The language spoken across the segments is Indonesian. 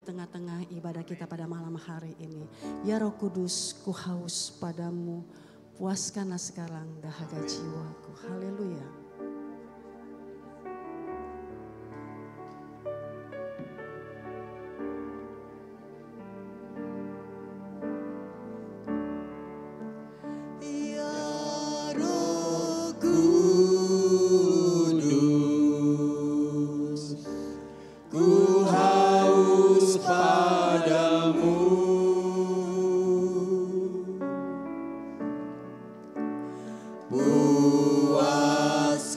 tengah-tengah ibadah kita pada malam hari ini. Ya Roh Kudus, ku haus padamu, puaskanlah sekarang dahaga jiwaku. Haleluya. Puas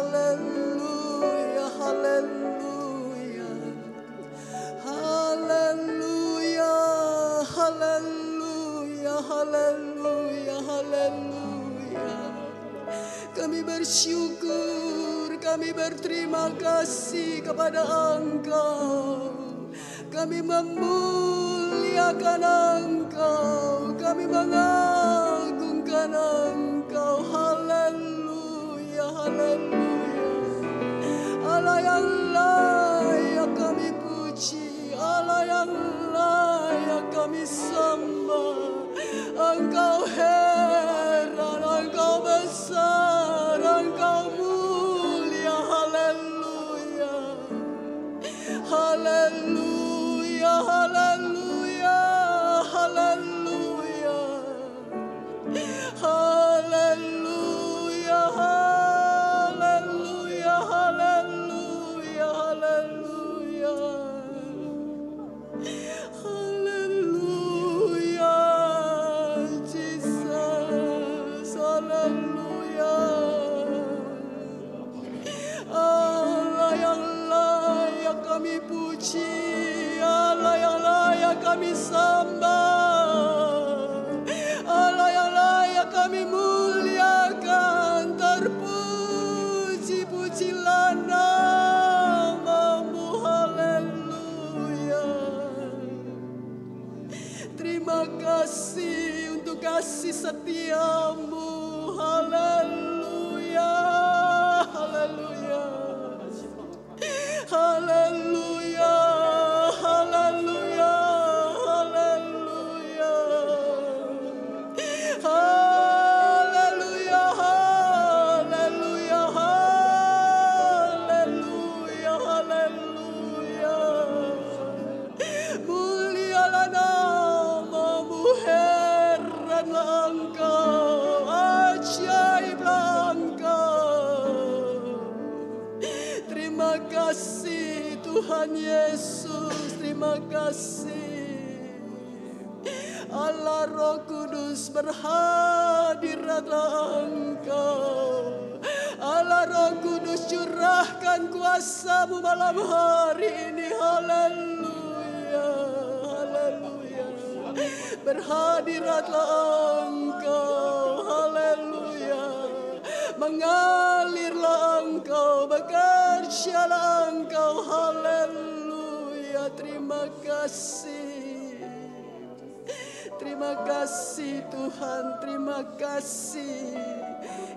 haleluya, haleluya. Haleluya, haleluya, haleluya, haleluya. Kami bersyukur, kami berterima kasih kepada Engkau. Kami memuliakan Engkau, kami mengagungkan Engkau. Haleluya, haleluya. Allah yang layak kami puji, Allah yang layak kami sembah. Engkau heran, Engkau besar, Engkau mulia. Haleluya, haleluya, haleluya, haleluya, haleluya, haleluya, haleluya, haleluya, haleluya, Jesus, haleluya. Allah yang layak kami puji, Allah yang layak kami sembah, Allah yang layak kami muliakan. Terpuji-pujilah nama-Mu. Haleluya. Terima kasih untuk kasih setia-Mu. Haleluya, haleluya, haleluya, haleluya, haleluya, haleluya, haleluya, haleluya, haleluya. Mulialah nama-Mu, heranlah Engkau, ajaiblah Engkau. Terima kasih Tuhan Yesus, terima kasih. Allah Roh Kudus, berhadiratlah Engkau. Allah Roh Kudus, curahkan kuasa-Mu malam hari ini. Haleluya, haleluya. Berhadiratlah Engkau. Haleluya. Mengalirlah Engkau, bekerjalah Engkau. Haleluya. Terima kasih. Terima kasih Tuhan, terima kasih.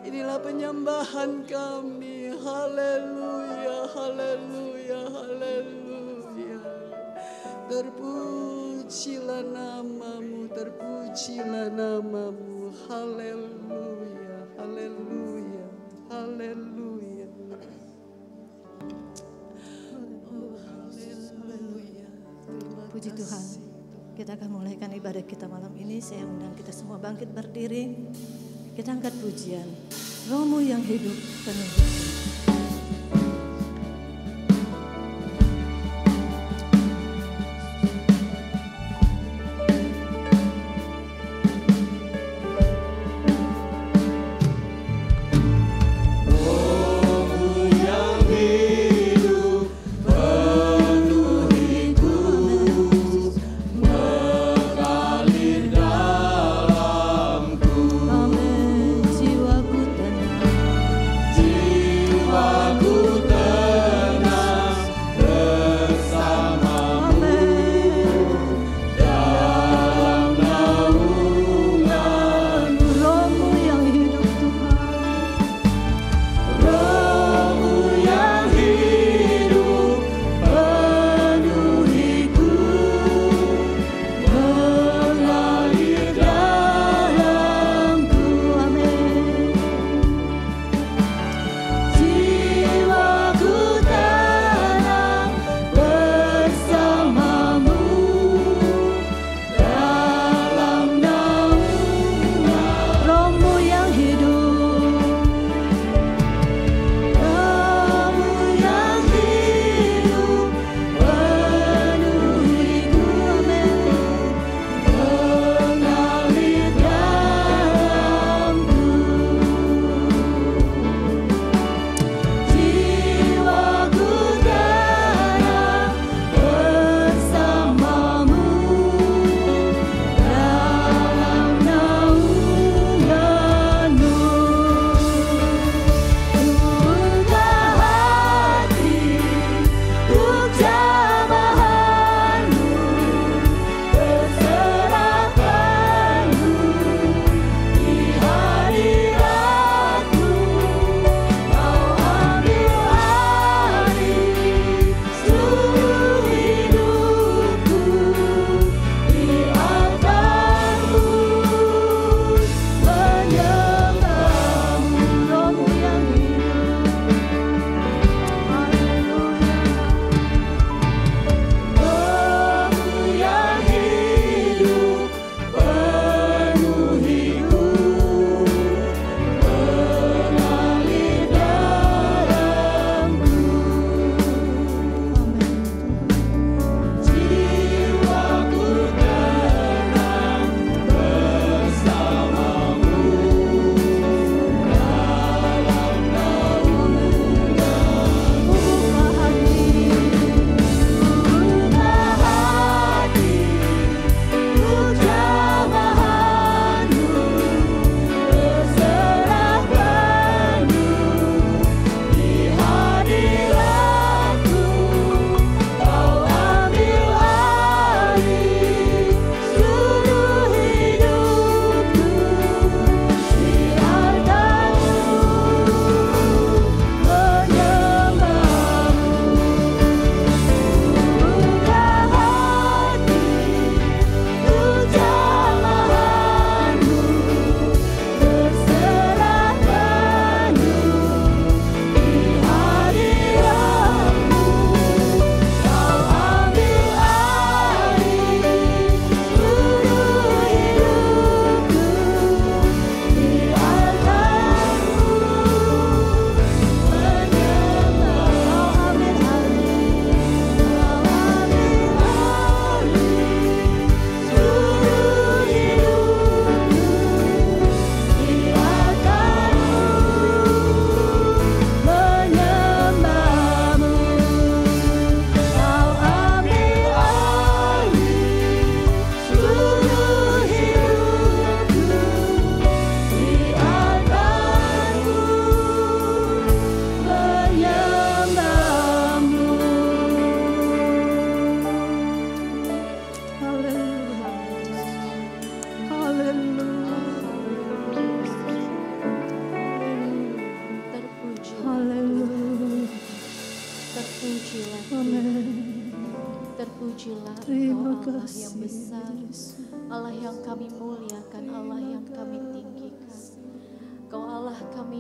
Inilah penyembahan kami. Haleluya, haleluya, haleluya. Terpujilah nama-Mu, terpujilah nama-Mu. Haleluya, haleluya, haleluya. Oh, haleluya. Puji Tuhan. Kita akan mulaikan ibadah kita malam ini. Saya undang kita semua bangkit berdiri. Kita angkat pujian. Roh-Mu yang hidup penuh. Jiwaku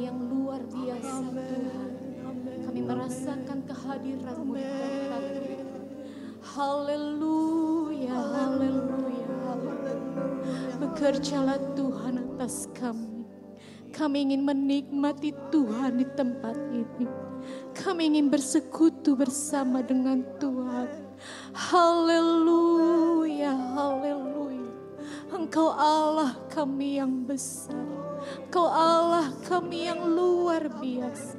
kami yang luar biasa Tuhan. Kami merasakan kehadiran-Mu di tempat ini. Haleluya, haleluya, haleluya. Bekerjalah Tuhan atas kami. Kami ingin menikmati Tuhan di tempat ini. Kami ingin bersekutu bersama dengan Tuhan. Haleluya, haleluya. Engkau Allah kami yang besar. Engkau Allah kami yang luar biasa.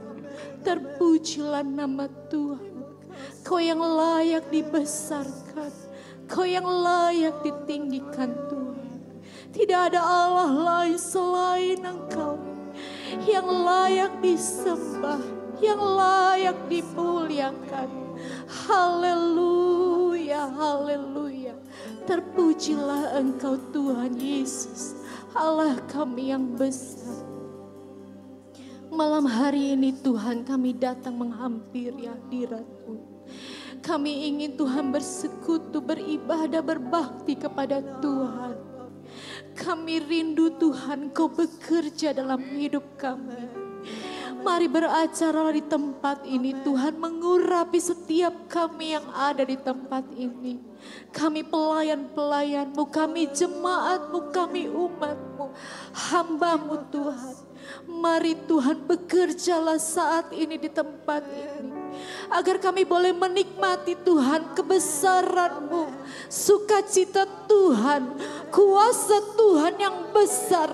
Terpujilah nama Tuhan. Kau yang layak dibesarkan. Kau yang layak ditinggikan Tuhan. Tidak ada Allah lain selain Engkau. Yang layak disembah. Yang layak dimuliakan. Haleluya, haleluya. Terpujilah Engkau Tuhan Yesus. Allah kami yang besar. Malam hari ini Tuhan kami datang menghampiri hadirat-Mu. Kami ingin Tuhan bersekutu, beribadah, berbakti kepada Tuhan. Kami rindu Tuhan Kau bekerja dalam hidup kami. Mari beracara di tempat ini Tuhan, mengurapi setiap kami yang ada di tempat ini. Kami pelayan-pelayan-Mu, kami jemaat-Mu, kami umat-Mu, hamba-Mu Tuhan. Mari Tuhan bekerjalah saat ini di tempat ini. Agar kami boleh menikmati Tuhan kebesaran-Mu, sukacita Tuhan, kuasa Tuhan yang besar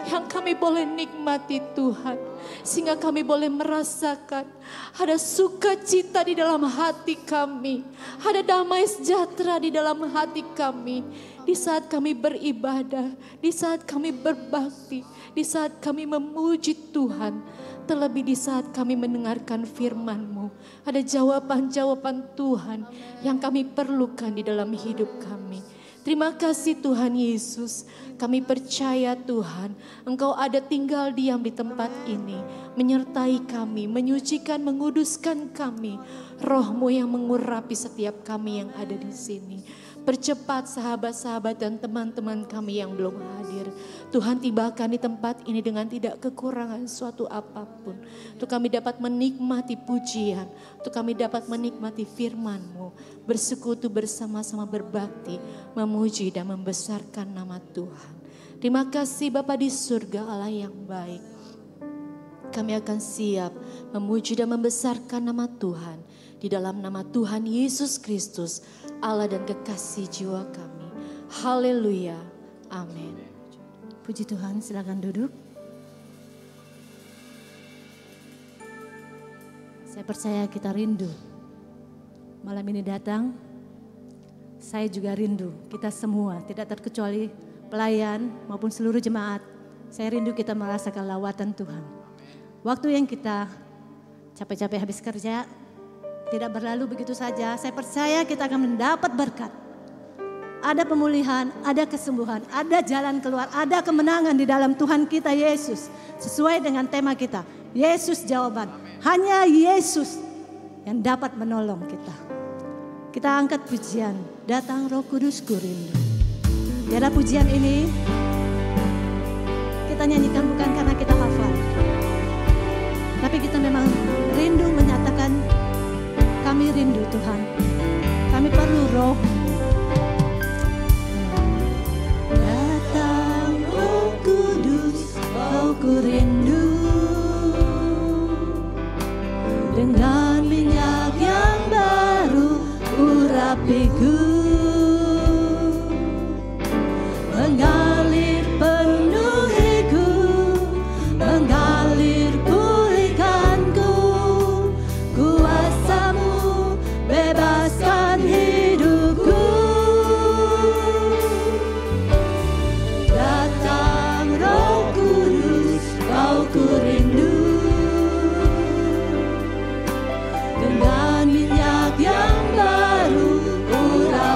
yang kami boleh nikmati Tuhan. Sehingga kami boleh merasakan ada sukacita di dalam hati kami, ada damai sejahtera di dalam hati kami. Di saat kami beribadah, di saat kami berbakti, di saat kami memuji Tuhan, terlebih di saat kami mendengarkan firman-Mu. Ada jawaban-jawaban Tuhan yang kami perlukan di dalam hidup kami. Terima kasih Tuhan Yesus. Kami percaya Tuhan, Engkau ada tinggal diam di tempat ini. Menyertai kami, menyucikan, menguduskan kami. Roh-Mu yang mengurapi setiap kami yang ada di sini. Percepat sahabat-sahabat dan teman-teman kami yang belum hadir. Tuhan tibakan di tempat ini dengan tidak kekurangan suatu apapun. Untuk kami dapat menikmati pujian. Untuk kami dapat menikmati firman-Mu. Bersekutu bersama-sama berbakti. Memuji dan membesarkan nama Tuhan. Terima kasih Bapa di surga, Allah yang baik. Kami akan siap memuji dan membesarkan nama Tuhan. Di dalam nama Tuhan Yesus Kristus, Allah dan kekasih jiwa kami. Haleluya. Amin. Puji Tuhan, silakan duduk. Saya percaya kita rindu. Malam ini datang, saya juga rindu. Kita semua, tidak terkecuali pelayan maupun seluruh jemaat. Saya rindu kita merasakan lawatan Tuhan. Waktu yang kita capek-capek habis kerja, tidak berlalu begitu saja. Saya percaya kita akan mendapat berkat. Ada pemulihan, ada kesembuhan, ada jalan keluar, ada kemenangan di dalam Tuhan kita Yesus. Sesuai dengan tema kita, Yesus jawaban. Hanya Yesus yang dapat menolong kita. Kita angkat pujian, datang Roh Kudus ku rindu. Biarlah pujian ini kita nyanyikan bukan karena kita hafal. Tapi kita memang rindu menyatakan, kami rindu Tuhan, kami perlu Roh. Datang Roh Kudus, Kau ku rindu. Dengan minyak yang baru urapiku, mengalir penuhiku, mengalir pulihkanku. Kuasa-Mu bebaskan hidupku. Datang Roh Kudus, Kau ku rindu. Dengan minyak yang baru urapiku.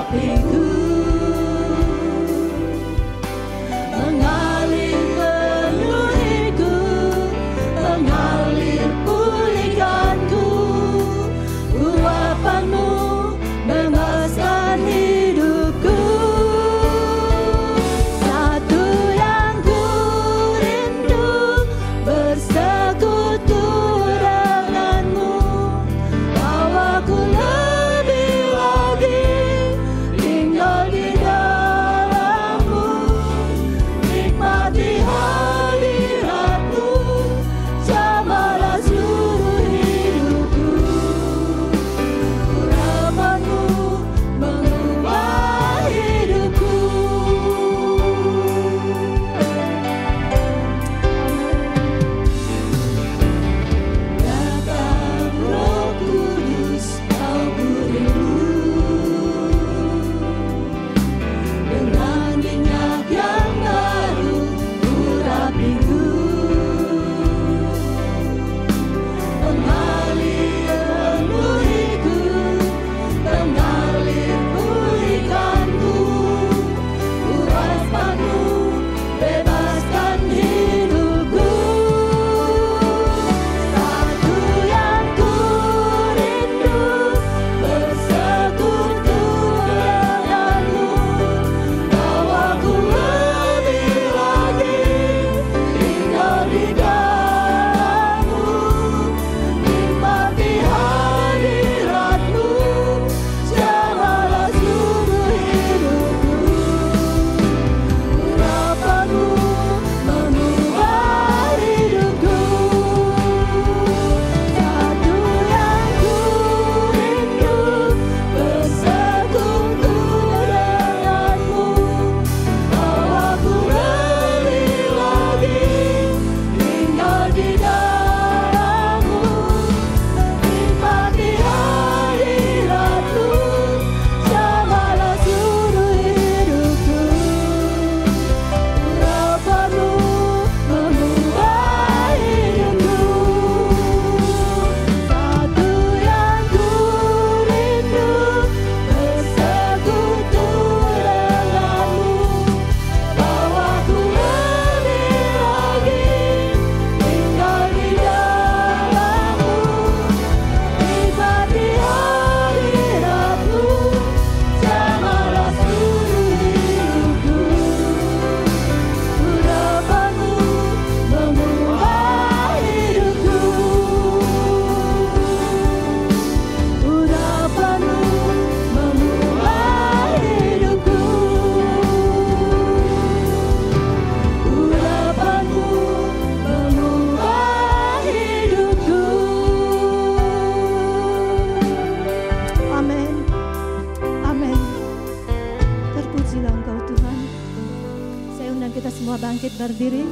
berdiri.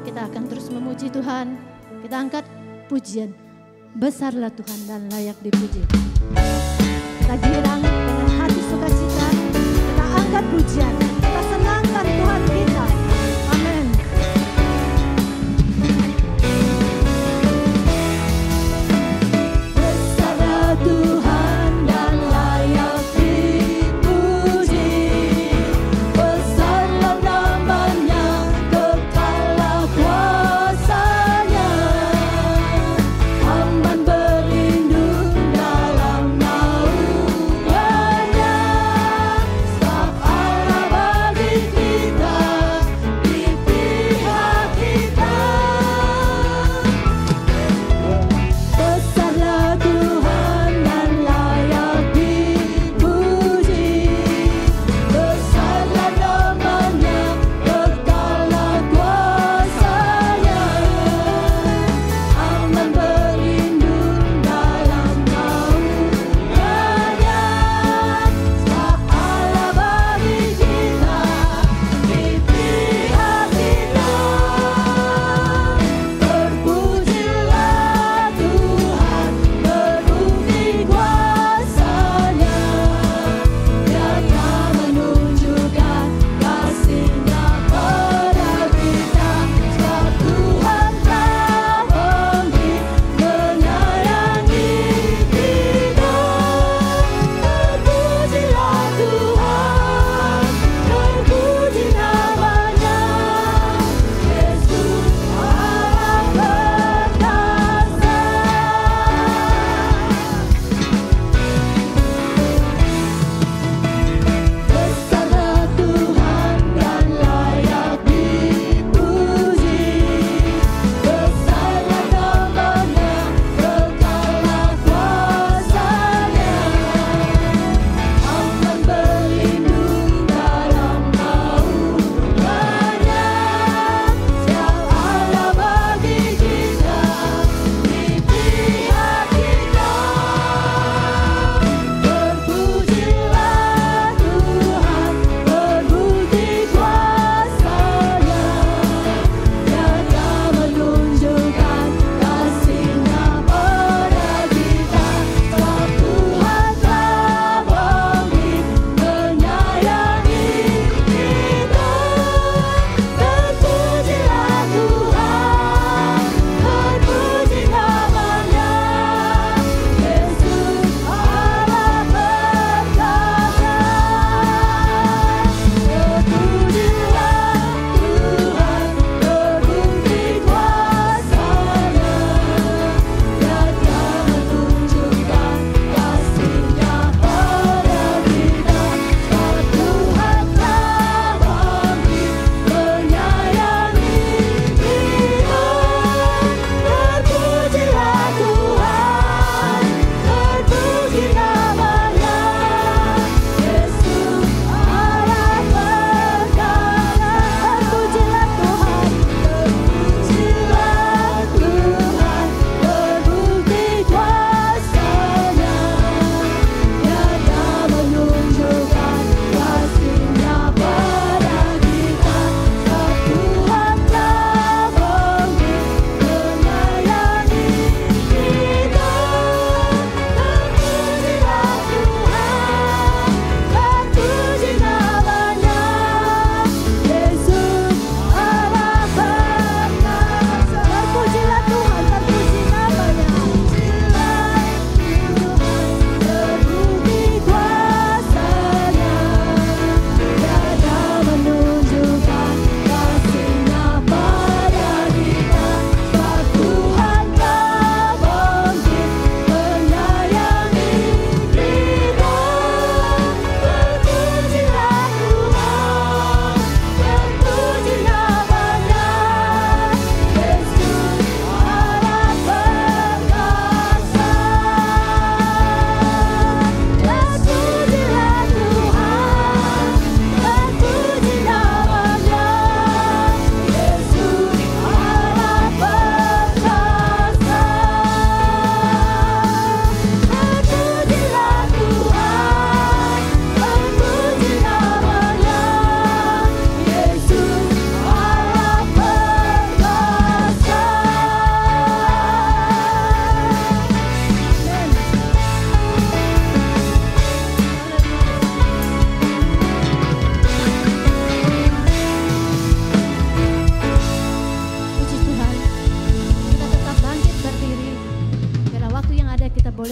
Kita akan terus memuji Tuhan. Kita angkat pujian. Besarlah Tuhan dan layak dipuji. Kita girang dengan hati sukacita. Kita angkat pujian. Kita senangkan Tuhan kita. Amin. Besarlah Tuhan dan layak dipuji. Besarlah namanya, kekallah kuasanya. Aman berlindung dalam naungannya. Sebab Allah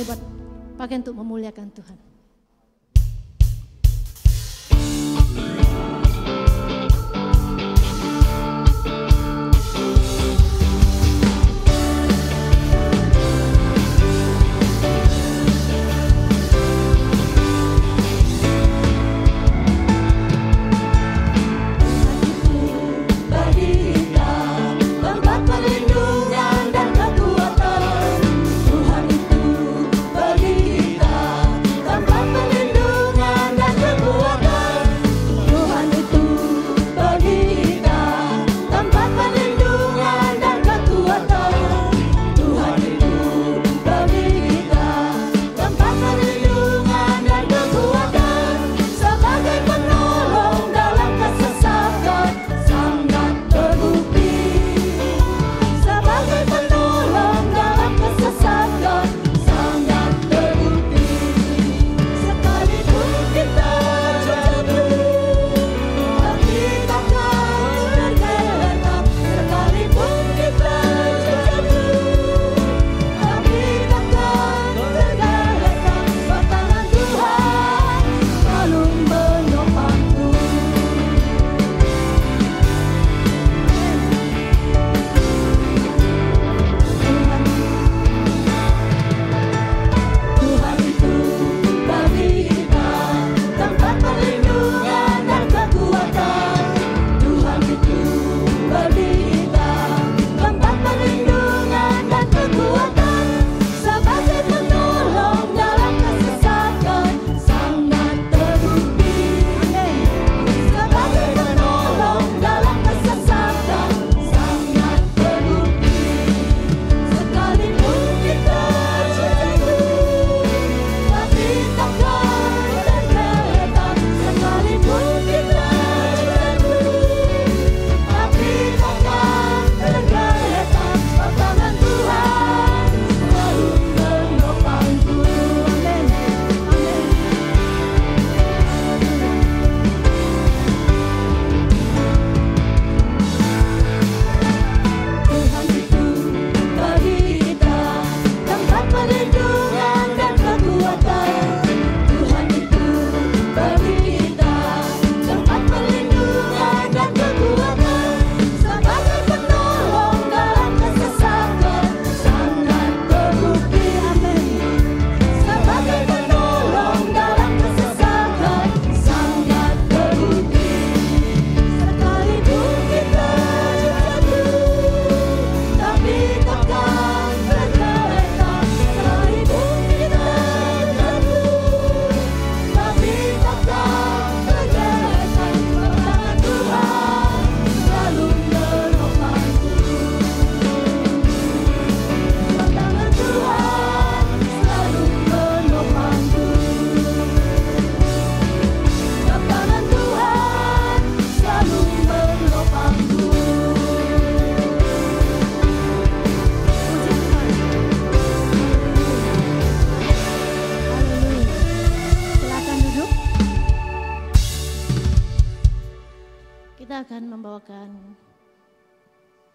boleh pakai untuk memuliakan Tuhan.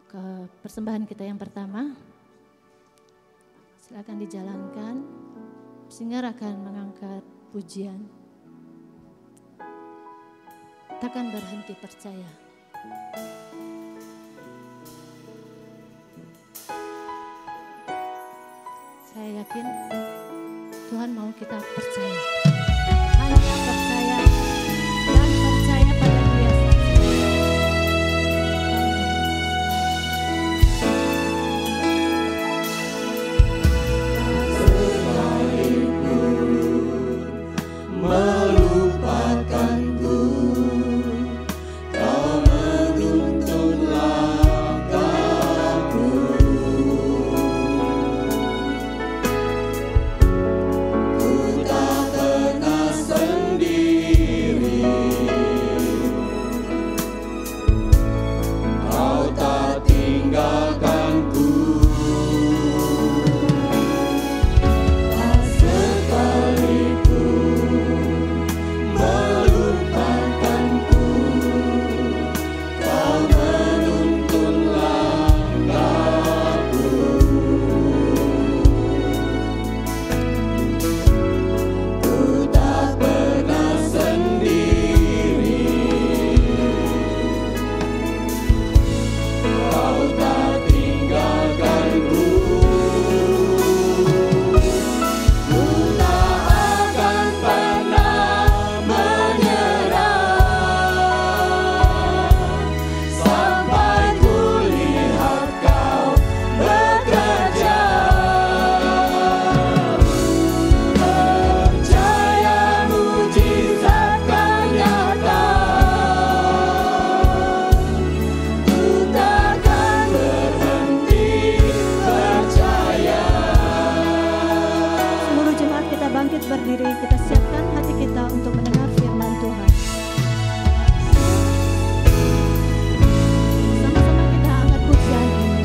ke persembahan kita yang pertama. Silakan dijalankan. Singer akan mengangkat pujian. Takkan berhenti percaya. Saya yakin Tuhan mau kita percaya. Hanya percaya dan percaya pada Dia. Melupakanku, Kau menuntun langkahku. Ku tak pernah sendiri. berdiri, kita siapkan hati kita untuk mendengar firman Tuhan. Sama-sama kita angkat pujian ini.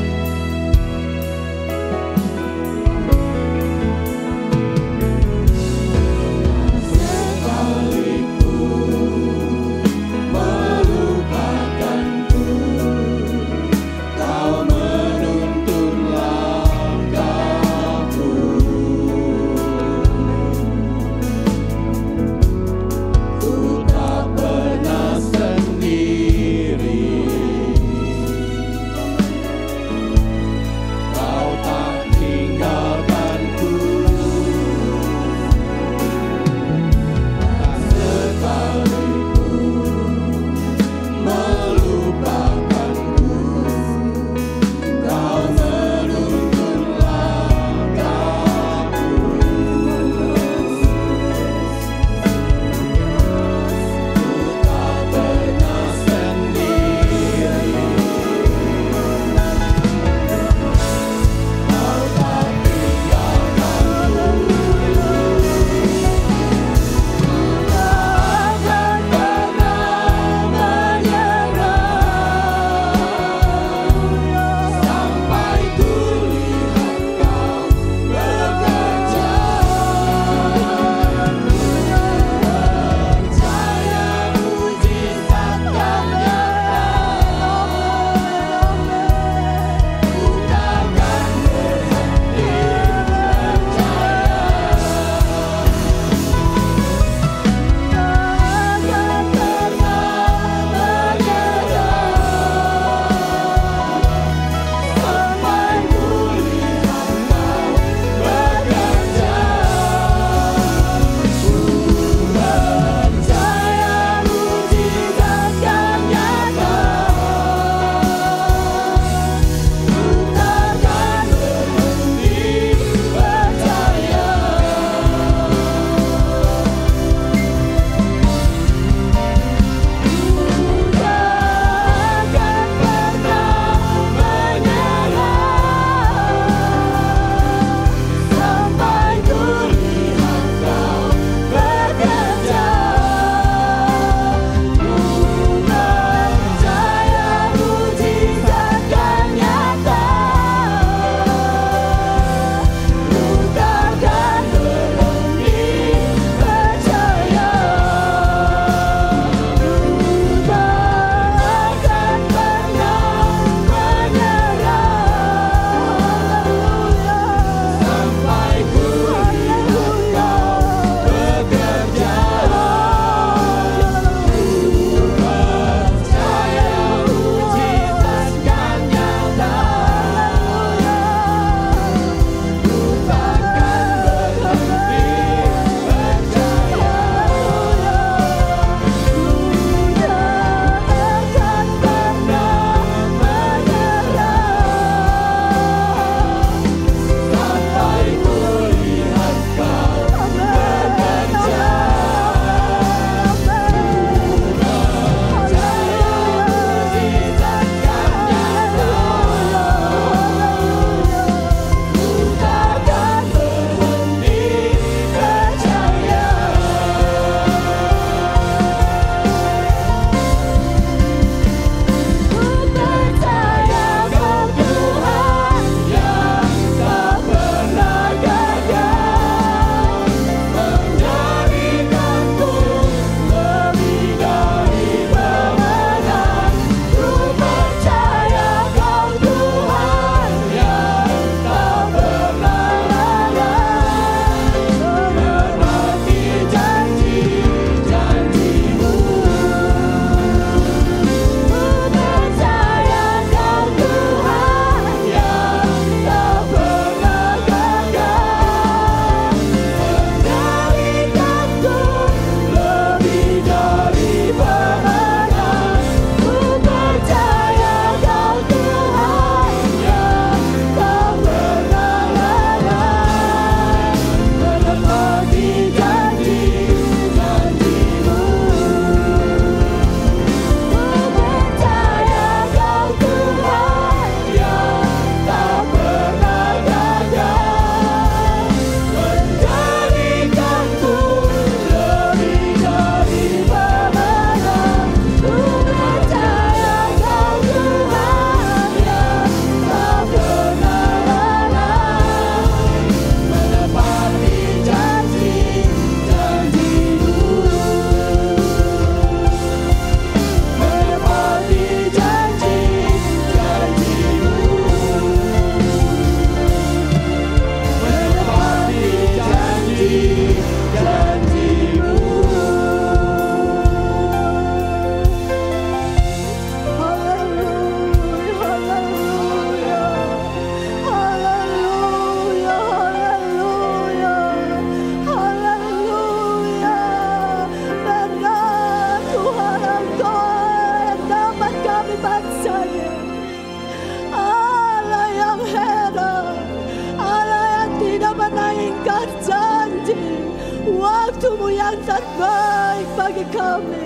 yang terbaik bagi kami.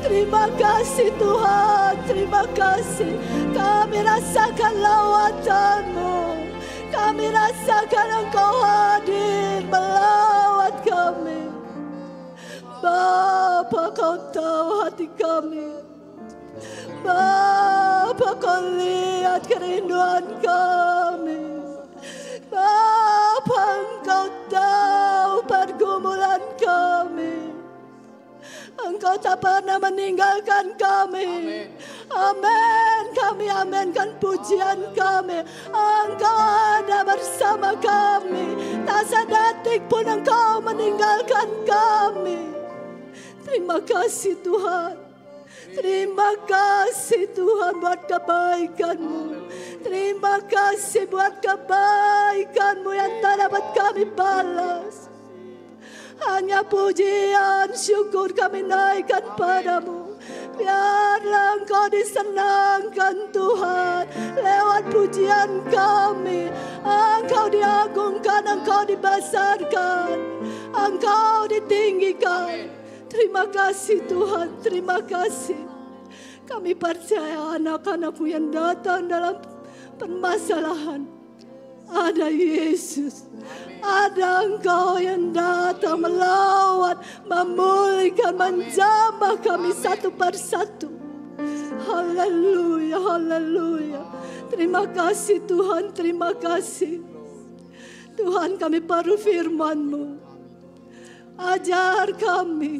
Terima kasih Tuhan, terima kasih. Kami rasakan lawatan-Mu. Kami rasakan Engkau hadir melawat kami. Bapa, Kau tahu hati kami. Bapa, Kau lihat kerinduan kami. Bapa, Engkau tahu pergumulan kami. Engkau tak pernah meninggalkan kami. Amin. Kami aminkan pujian kami. Engkau ada bersama kami. Tak sedetik pun Engkau meninggalkan kami. Terima kasih Tuhan. Terima kasih Tuhan buat kebaikan-Mu. Terima kasih buat kebaikan-Mu yang tak dapat kami balas. Hanya pujian syukur kami naikkan padamu. Biarlah Engkau disenangkan Tuhan lewat pujian kami. Engkau diagungkan, Engkau dibesarkan, Engkau ditinggikan. Terima kasih Tuhan, terima kasih. Kami percaya anak-anak-Mu yang datang dalam permasalahan, ada Yesus. Ada Engkau yang datang melawat, memulihkan, menjamah kami satu persatu. Haleluya, haleluya. Terima kasih Tuhan, terima kasih. Tuhan, kami perlu firman-Mu. Ajar kami,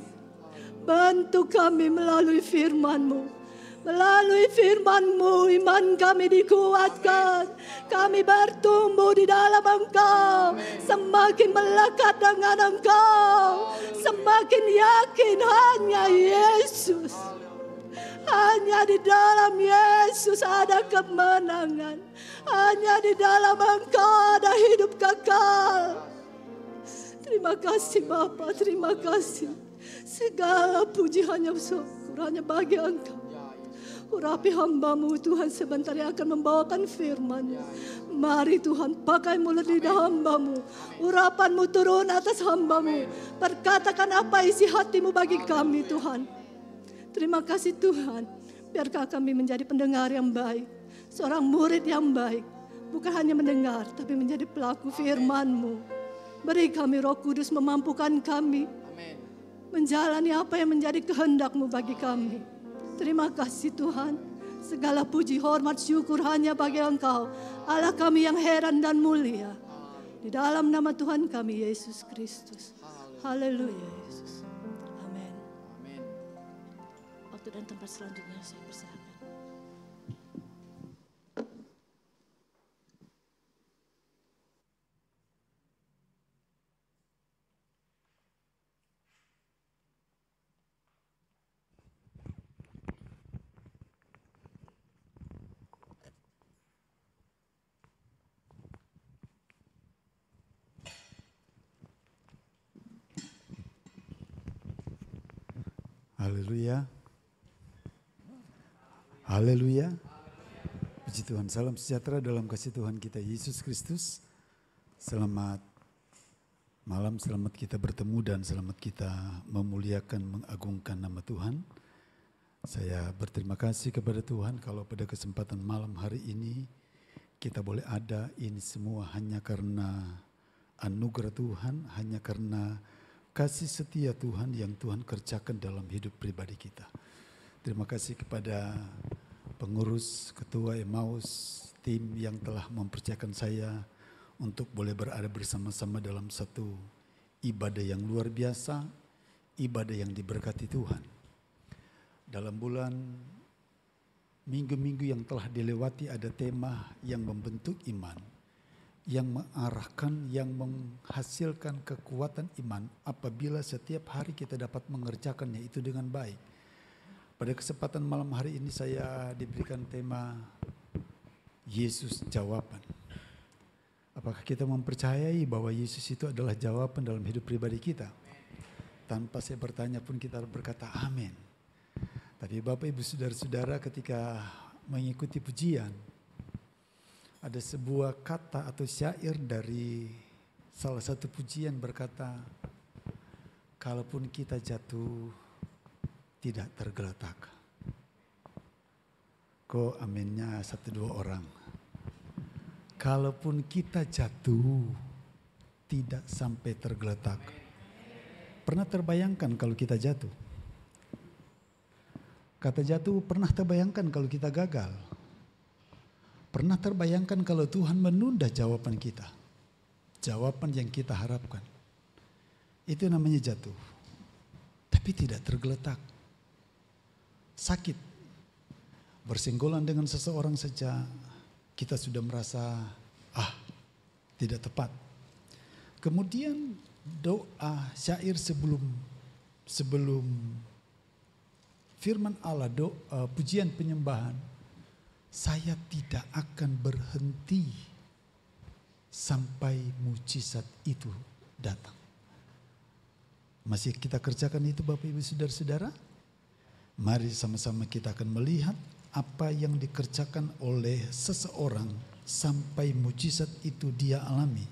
bantu kami melalui firman-Mu. Melalui firman-Mu iman kami dikuatkan. Kami bertumbuh di dalam Engkau. Semakin melekat dengan Engkau. Semakin yakin hanya Yesus. Hanya di dalam Yesus ada kemenangan. Hanya di dalam Engkau ada hidup kekal. Terima kasih Bapa, terima kasih. Segala puji hanya syukur, hanya bagi Engkau. Urapi hamba-Mu Tuhan sebentar yang akan membawakan firman. Mari Tuhan pakai mulut lidah hamba-Mu. Urapan-Mu turun atas hamba-Mu. Perkatakan apa isi hati-Mu bagi kami Tuhan. Terima kasih Tuhan. Biarkah kami menjadi pendengar yang baik. Seorang murid yang baik. Bukan hanya mendengar tapi menjadi pelaku firman-Mu. Beri kami Roh Kudus memampukan kami. Menjalani apa yang menjadi kehendak-Mu bagi kami. Terima kasih Tuhan. Segala puji, hormat, syukur hanya bagi Engkau. Allah kami yang heran dan mulia. Di dalam nama Tuhan kami Yesus Kristus. Haleluya Yesus. Amin. Waktu dan tempat selanjutnya saya persilakan. Haleluya. Haleluya. Puji Tuhan. Salam sejahtera dalam kasih Tuhan kita Yesus Kristus. Selamat malam, selamat kita bertemu dan selamat kita memuliakan, mengagungkan nama Tuhan. Saya berterima kasih kepada Tuhan kalau pada kesempatan malam hari ini kita boleh ada, ini semua hanya karena anugerah Tuhan, hanya karena kasih setia Tuhan yang Tuhan kerjakan dalam hidup pribadi kita. Terima kasih kepada pengurus, ketua Emmaus, tim yang telah mempercayakan saya untuk boleh berada bersama-sama dalam satu ibadah yang luar biasa, ibadah yang diberkati Tuhan. Dalam bulan minggu-minggu yang telah dilewati ada tema yang membentuk iman, yang mengarahkan, yang menghasilkan kekuatan iman apabila setiap hari kita dapat mengerjakannya itu dengan baik. Pada kesempatan malam hari ini saya diberikan tema Yesus jawaban. Apakah kita mempercayai bahwa Yesus itu adalah jawaban dalam hidup pribadi kita? Tanpa saya bertanya pun kita berkata amin. Tapi Bapak Ibu Saudara-saudara ketika mengikuti pujian, ada sebuah kata atau syair dari salah satu pujian berkata, kalaupun kita jatuh tidak tergeletak. Kok aminnya 1-2 orang. Kalaupun kita jatuh tidak sampai tergeletak. Pernah terbayangkan kalau kita jatuh? Kata jatuh, pernah terbayangkan kalau kita gagal? Pernah terbayangkan kalau Tuhan menunda jawaban kita? Jawaban yang kita harapkan. Itu namanya jatuh. Tapi tidak tergeletak. Sakit. Bersenggolan dengan seseorang saja kita sudah merasa tidak tepat. Kemudian doa syair sebelum firman Allah, doa pujian penyembahan, saya tidak akan berhenti sampai mujizat itu datang. Masih kita kerjakan itu Bapak Ibu Saudara-saudara? Mari sama-sama kita akan melihat apa yang dikerjakan oleh seseorang sampai mujizat itu dia alami.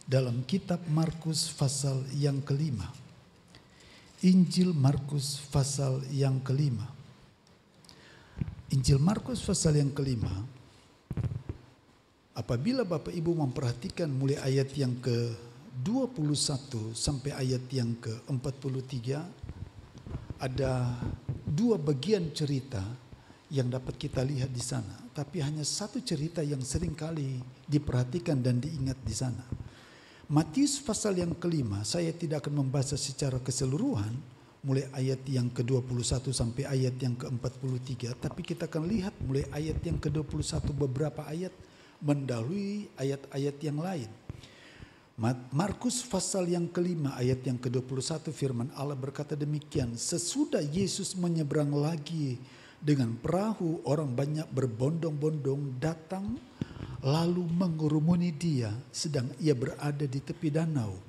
Dalam kitab Markus pasal yang ke-5. Injil Markus pasal yang ke-5. Injil Markus pasal yang ke-5. Apabila Bapak Ibu memperhatikan mulai ayat yang ke-21 sampai ayat yang ke-43, ada 2 bagian cerita yang dapat kita lihat di sana. Tapi hanya satu cerita yang sering kali diperhatikan dan diingat di sana. Matius pasal yang ke-5, saya tidak akan membaca secara keseluruhan mulai ayat yang ke-21 sampai ayat yang ke-43, tapi kita akan lihat mulai ayat yang ke-21 beberapa ayat mendahului ayat-ayat yang lain. Markus pasal yang ke-5 ayat yang ke-21 firman Allah berkata demikian, sesudah Yesus menyeberang lagi dengan perahu, orang banyak berbondong-bondong datang lalu mengurumuni dia sedang ia berada di tepi danau.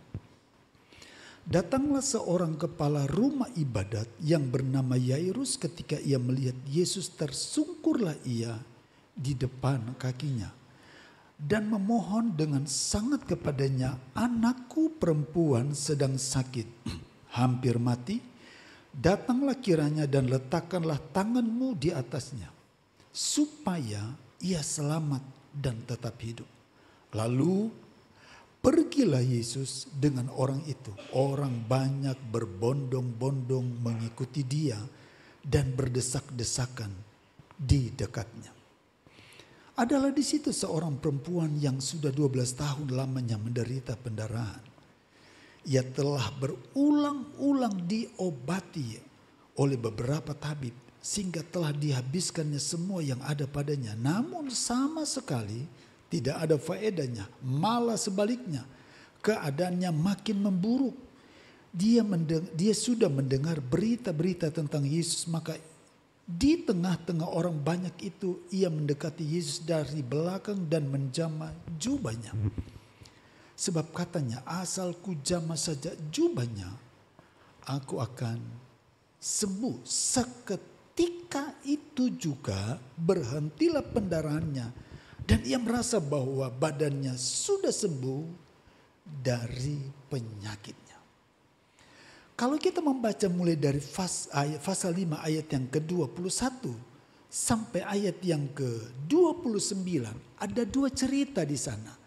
Datanglah seorang kepala rumah ibadat yang bernama Yairus, ketika ia melihat Yesus tersungkurlah ia di depan kakinya dan memohon dengan sangat kepadanya, anakku perempuan sedang sakit, hampir mati. Datanglah kiranya dan letakkanlah tanganmu di atasnya, supaya ia selamat dan tetap hidup. Lalu pergilah Yesus dengan orang itu. Orang banyak berbondong-bondong mengikuti dia dan berdesak-desakan di dekatnya. Adalah di situ seorang perempuan yang sudah 12 tahun lamanya menderita pendarahan. Ia telah berulang-ulang diobati oleh beberapa tabib sehingga telah dihabiskannya semua yang ada padanya. Namun sama sekali tidak ada faedahnya, malah sebaliknya keadaannya makin memburuk. Dia sudah mendengar berita-berita tentang Yesus, maka di tengah-tengah orang banyak itu ia mendekati Yesus dari belakang dan menjamah jubahnya. Sebab katanya, asal ku jamah saja jubahnya, aku akan sembuh. Seketika itu juga berhentilah pendarahannya dan ia merasa bahwa badannya sudah sembuh dari penyakitnya. Kalau kita membaca mulai dari pasal 5 ayat yang ke-21 sampai ayat yang ke-29, ada 2 cerita di sana.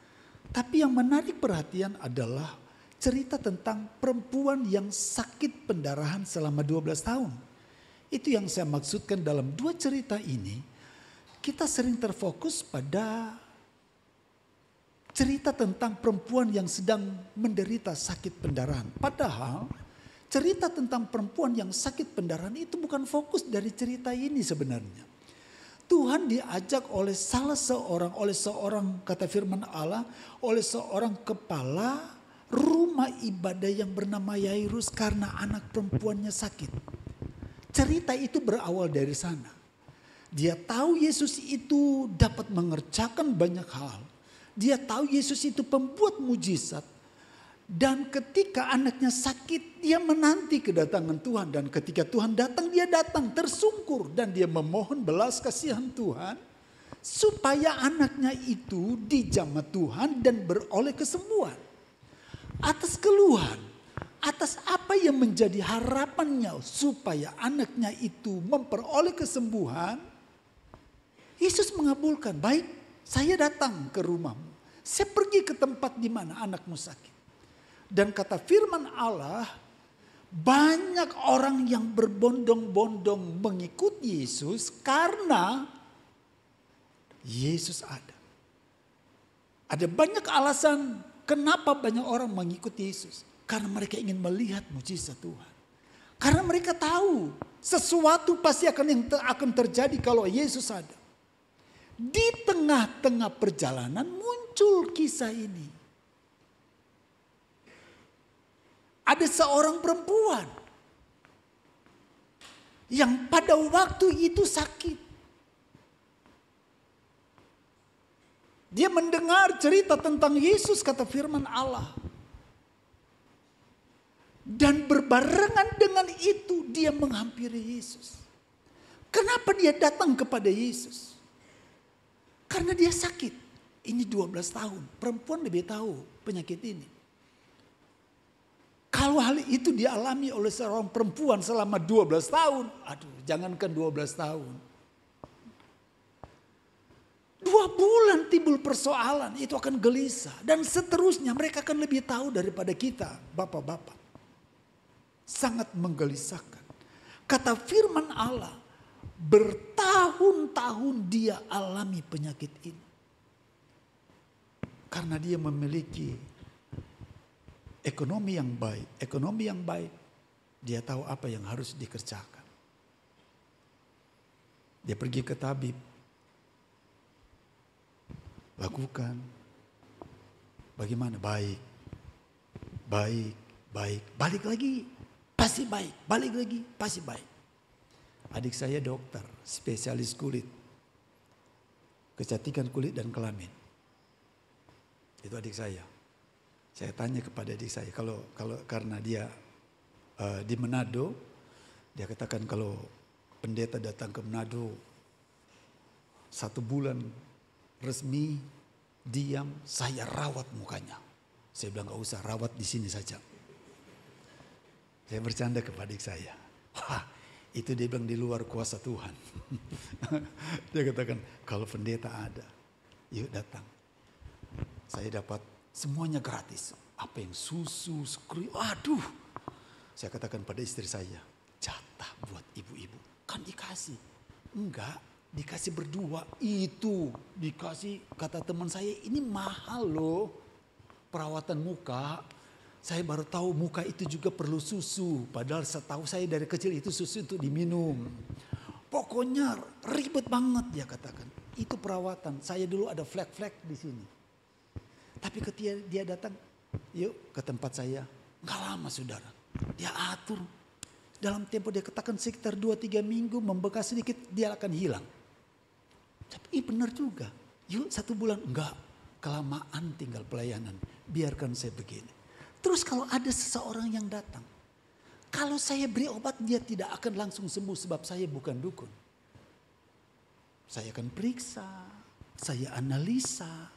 Tapi yang menarik perhatian adalah cerita tentang perempuan yang sakit pendarahan selama 12 tahun. Itu yang saya maksudkan dalam 2 cerita ini. Kita sering terfokus pada cerita tentang perempuan yang sedang menderita sakit pendarahan. Padahal cerita tentang perempuan yang sakit pendarahan itu bukan fokus dari cerita ini sebenarnya. Tuhan diajak oleh seorang kata firman Allah, oleh seorang kepala rumah ibadah yang bernama Yairus karena anak perempuannya sakit. Cerita itu berawal dari sana. Dia tahu Yesus itu dapat mengerjakan banyak hal. Dia tahu Yesus itu pembuat mujizat. Dan ketika anaknya sakit, dia menanti kedatangan Tuhan. Dan ketika Tuhan datang, dia datang tersungkur. Dan dia memohon belas kasihan Tuhan. Supaya anaknya itu dijamah Tuhan dan beroleh kesembuhan. Atas keluhan, atas apa yang menjadi harapannya supaya anaknya itu memperoleh kesembuhan, Yesus mengabulkan, baik, saya datang ke rumahmu. Saya pergi ke tempat di mana anakmu sakit. Dan kata firman Allah, banyak orang yang berbondong-bondong mengikuti Yesus karena Yesus ada. Ada banyak alasan kenapa banyak orang mengikuti Yesus. Karena mereka ingin melihat mujizat Tuhan. Karena mereka tahu sesuatu pasti akan terjadi kalau Yesus ada. Di tengah-tengah perjalanan muncul kisah ini. Ada seorang perempuan yang pada waktu itu sakit. Dia mendengar cerita tentang Yesus, kata firman Allah. Dan berbarengan dengan itu dia menghampiri Yesus. Kenapa dia datang kepada Yesus? Karena dia sakit. Ini 12 tahun. Perempuan lebih tahu penyakit ini. Kalau hal itu dialami oleh seorang perempuan selama 12 tahun. Aduh, jangankan 12 tahun. 2 bulan timbul persoalan, itu akan gelisah. Dan seterusnya mereka akan lebih tahu daripada kita, bapak-bapak. Sangat menggelisahkan. Kata firman Allah, bertahun-tahun dia alami penyakit ini. Karena dia memiliki ekonomi yang baik, dia tahu apa yang harus dikerjakan. Dia pergi ke tabib, lakukan, bagaimana? Baik, balik lagi, pasti baik, balik lagi, pasti baik. Adik saya dokter, spesialis kulit, kecantikan kulit dan kelamin. Itu adik saya. Saya tanya kepada adik saya, kalau karena dia di Manado, dia katakan kalau pendeta datang ke Manado 1 bulan resmi diam, saya rawat mukanya. Saya bilang gak usah, rawat di sini saja. Saya bercanda kepada adik saya. Wah, itu dia bilang di luar kuasa Tuhan. Dia katakan kalau pendeta ada, yuk datang. Saya dapat semuanya gratis. Apa yang susu, skru, aduh. Saya katakan pada istri saya, jatah buat ibu-ibu. Kan dikasih. Enggak, dikasih berdua. Itu dikasih, kata teman saya, ini mahal loh. Perawatan muka. Saya baru tahu muka itu juga perlu susu. Padahal setahu saya dari kecil itu susu untuk diminum. Pokoknya ribet banget dia katakan. Itu perawatan. Saya dulu ada flek-flek di sini. Tapi ketika dia datang, yuk ke tempat saya. Enggak lama saudara. Dia atur. Dalam tempo dia katakan sekitar 2-3 minggu membekas sedikit dia akan hilang. Tapi benar juga. Yuk 1 bulan. Enggak. Kelamaan tinggal pelayanan. Biarkan saya begini. Terus kalau ada seseorang yang datang. Kalau saya beri obat dia tidak akan langsung sembuh sebab saya bukan dukun. Saya akan periksa. Saya analisa.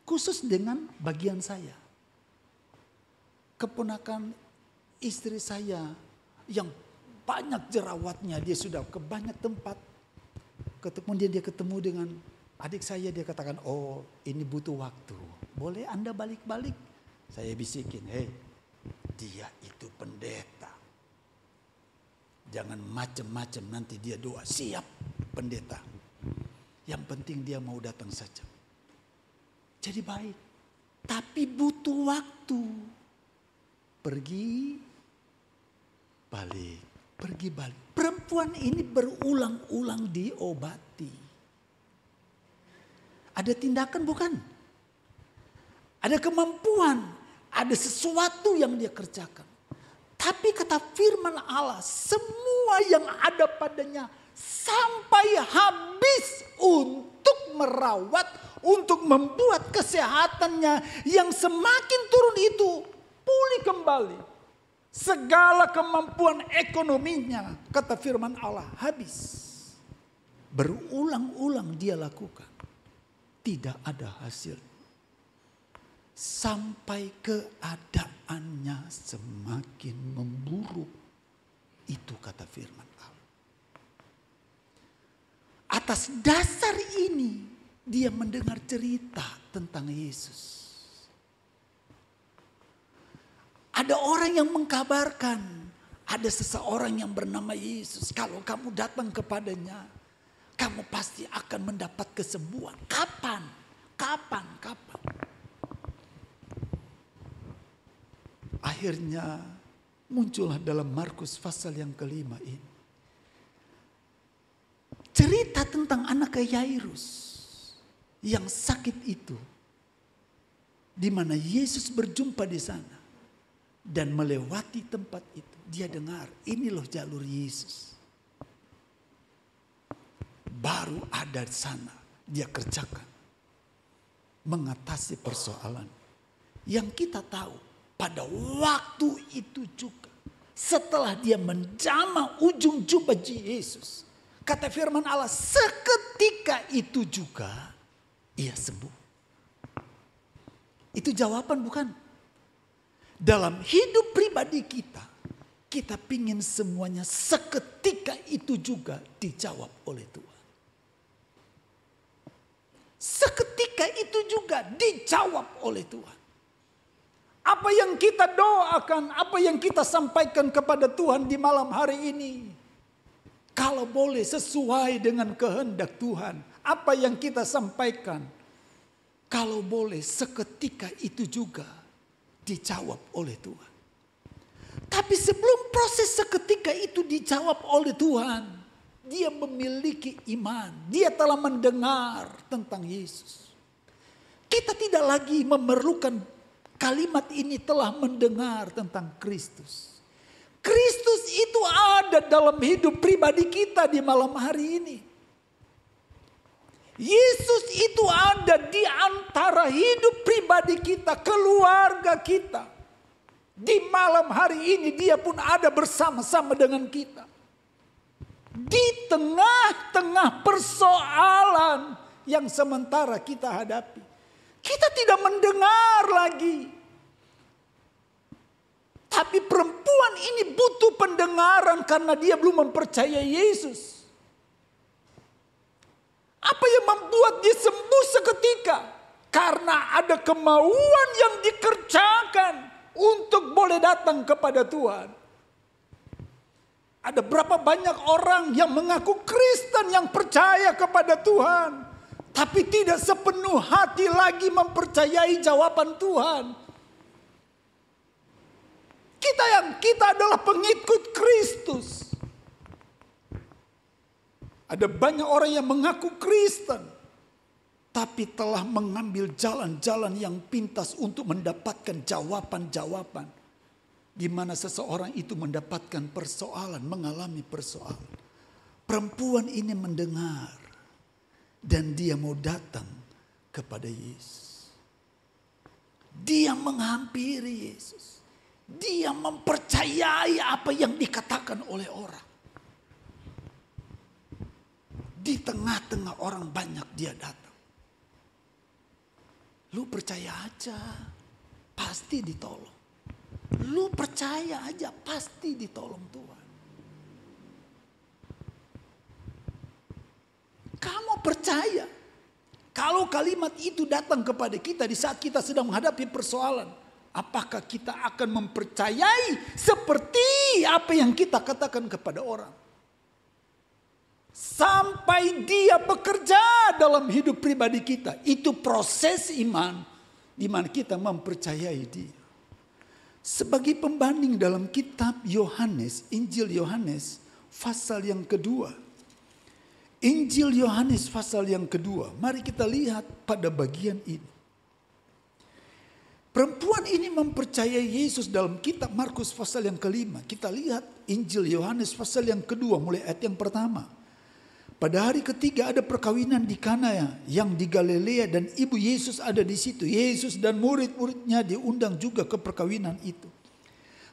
Khusus dengan bagian saya. Keponakan istri saya yang banyak jerawatnya. Dia sudah ke banyak tempat. Kemudian dia ketemu dengan adik saya. Dia katakan, oh ini butuh waktu. Boleh Anda balik-balik? Saya bisikin, hei dia itu pendeta. Jangan macem-macem nanti dia doa. Siap pendeta. Yang penting dia mau datang saja. Jadi baik. Tapi butuh waktu. Pergi, balik. Pergi, balik. Perempuan ini berulang-ulang diobati. Ada tindakan bukan? Ada kemampuan. Ada sesuatu yang dia kerjakan. Tapi kata firman Allah, semua yang ada padanya sampai habis untuk merawat, untuk membuat kesehatannya yang semakin turun itu pulih kembali. Segala kemampuan ekonominya, kata firman Allah, habis. Berulang-ulang dia lakukan. Tidak ada hasil. Sampai keadaan keadaannya semakin memburuk. Itu kata firman Allah. Atas dasar ini dia mendengar cerita tentang Yesus. Ada orang yang mengkabarkan, ada seseorang yang bernama Yesus. Kalau kamu datang kepadanya, kamu pasti akan mendapat kesembuhan. Kapan? Akhirnya muncullah dalam Markus pasal yang kelima ini cerita tentang anak Yairus yang sakit itu, di mana Yesus berjumpa di sana dan melewati tempat itu. Dia dengar, ini loh jalur Yesus. Baru ada di sana, dia kerjakan, mengatasi persoalan. Yang kita tahu, pada waktu itu juga, setelah dia menjamah ujung jubah Yesus, kata firman Allah, seketika itu juga ia sembuh. Itu jawaban bukan? Dalam hidup pribadi kita pingin semuanya seketika itu juga dijawab oleh Tuhan. Seketika itu juga dijawab oleh Tuhan. Apa yang kita doakan, apa yang kita sampaikan kepada Tuhan di malam hari ini, kalau boleh sesuai dengan kehendak Tuhan, apa yang kita sampaikan, kalau boleh seketika itu juga dijawab oleh Tuhan. Tapi sebelum proses seketika itu dijawab oleh Tuhan, dia memiliki iman. Dia telah mendengar tentang Yesus. Kita tidak lagi memerlukan kalimat ini, telah mendengar tentang Kristus. Kristus itu ada dalam hidup pribadi kita di malam hari ini. Yesus itu ada di antara hidup pribadi kita, keluarga kita. Di malam hari ini dia pun ada bersama-sama dengan kita. Di tengah-tengah persoalan yang sementara kita hadapi. Kita tidak mendengar lagi. Tapi perempuan ini butuh pendengaran karena dia belum mempercayai Yesus. Apa yang membuat dia sembuh seketika? Karena ada kemauan yang dikerjakan untuk boleh datang kepada Tuhan. Ada berapa banyak orang yang mengaku Kristen yang percaya kepada Tuhan, tapi tidak sepenuh hati lagi mempercayai jawaban Tuhan. Kita adalah pengikut Kristus. Ada banyak orang yang mengaku Kristen, tapi telah mengambil jalan-jalan yang pintas untuk mendapatkan jawaban-jawaban. Di mana seseorang itu mendapatkan persoalan, mengalami persoalan. Perempuan ini mendengar dan dia mau datang kepada Yesus. Dia menghampiri Yesus. Dia mempercayai apa yang dikatakan oleh orang. Di tengah-tengah orang banyak dia datang. Lu percaya aja, pasti ditolong. Lu percaya aja, pasti ditolong Tuhan. Kamu percaya, kalau kalimat itu datang kepada kita di saat kita sedang menghadapi persoalan, apakah kita akan mempercayai seperti apa yang kita katakan kepada orang? Sampai dia bekerja dalam hidup pribadi kita. Itu proses iman di mana kita mempercayai dia. Sebagai pembanding dalam kitab Yohanes, Injil Yohanes pasal yang kedua. Injil Yohanes pasal yang kedua. Mari kita lihat pada bagian ini. Perempuan ini mempercayai Yesus dalam kitab Markus pasal yang kelima. Kita lihat Injil Yohanes pasal yang kedua mulai ayat yang pertama. Pada hari ketiga ada perkawinan di Kana yang di Galilea dan ibu Yesus ada di situ. Yesus dan murid-muridnya diundang juga ke perkawinan itu.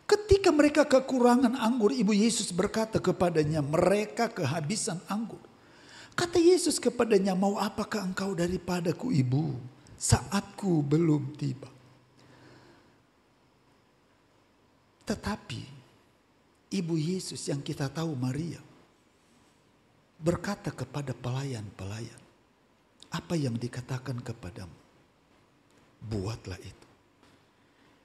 Ketika mereka kekurangan anggur, ibu Yesus berkata kepadanya, mereka kehabisan anggur. Kata Yesus kepadanya, mau apakah engkau daripadaku ibu? Saatku belum tiba. Tetapi Ibu Yesus yang kita tahu Maria berkata kepada pelayan-pelayan, apa yang dikatakan kepadamu, buatlah itu.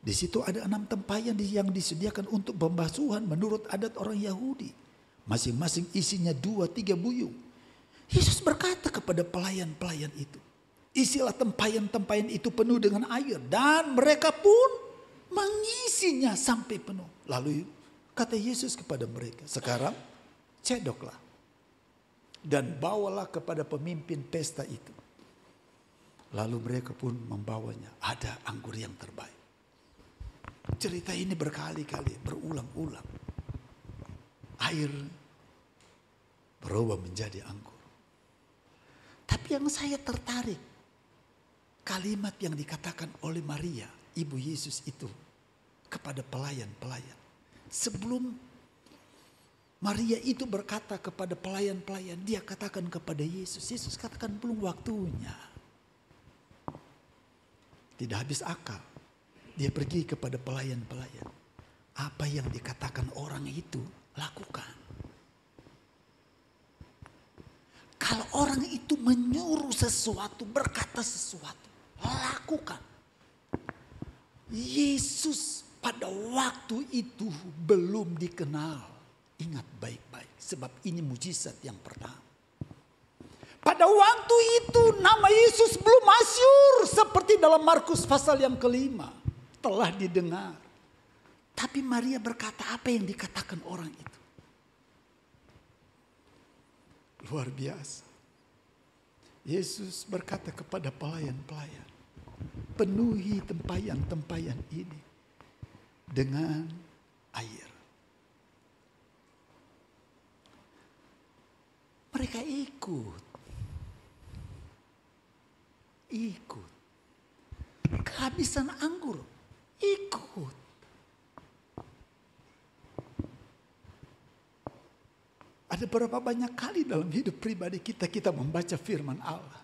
Di situ ada 6 tempayan yang disediakan untuk pembasuhan menurut adat orang Yahudi. Masing-masing isinya 2-3 buyung. Yesus berkata kepada pelayan-pelayan itu, isilah tempayan-tempayan itu penuh dengan air. Dan mereka pun mengisinya sampai penuh. Lalu kata Yesus kepada mereka, sekarang cedoklah dan bawalah kepada pemimpin pesta itu. Lalu mereka pun membawanya. Ada anggur yang terbaik. Cerita ini berkali-kali, berulang-ulang. Air berubah menjadi anggur. Tapi yang saya tertarik, kalimat yang dikatakan oleh Maria, Ibu Yesus itu, kepada pelayan-pelayan. Sebelum Maria itu berkata kepada pelayan-pelayan, dia katakan kepada Yesus. Yesus katakan belum waktunya. Tidak habis akal. Dia pergi kepada pelayan-pelayan. Apa yang dikatakan orang itu, lakukan. Kalau orang itu menyuruh sesuatu, berkata sesuatu, lakukan. Yesus pada waktu itu belum dikenal. Ingat baik-baik, sebab ini mujizat yang pertama. Pada waktu itu nama Yesus belum masyhur seperti dalam Markus pasal yang kelima. Telah didengar. Tapi Maria berkata apa yang dikatakan orang itu. Luar biasa. Yesus berkata kepada pelayan-pelayan, penuhi tempayan-tempayan ini dengan air. Mereka ikut. Kehabisan anggur, ikut. Ada berapa banyak kali dalam hidup pribadi kita membaca firman Allah.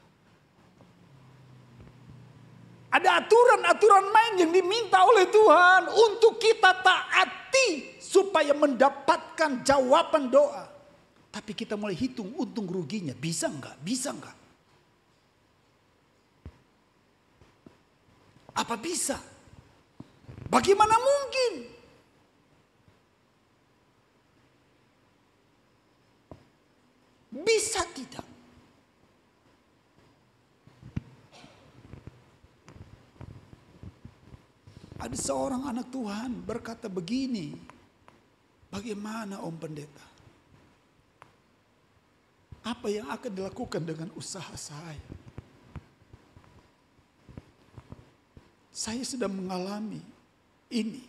Ada aturan-aturan main yang diminta oleh Tuhan untuk kita taati supaya mendapatkan jawaban doa. Tapi kita mulai hitung untung ruginya. Bisa enggak? Bisa enggak? Apa bisa? Bagaimana mungkin? Bisa tidak? Ada seorang anak Tuhan berkata begini, bagaimana Om Pendeta? Apa yang akan dilakukan dengan usaha saya? Saya sudah mengalami ini.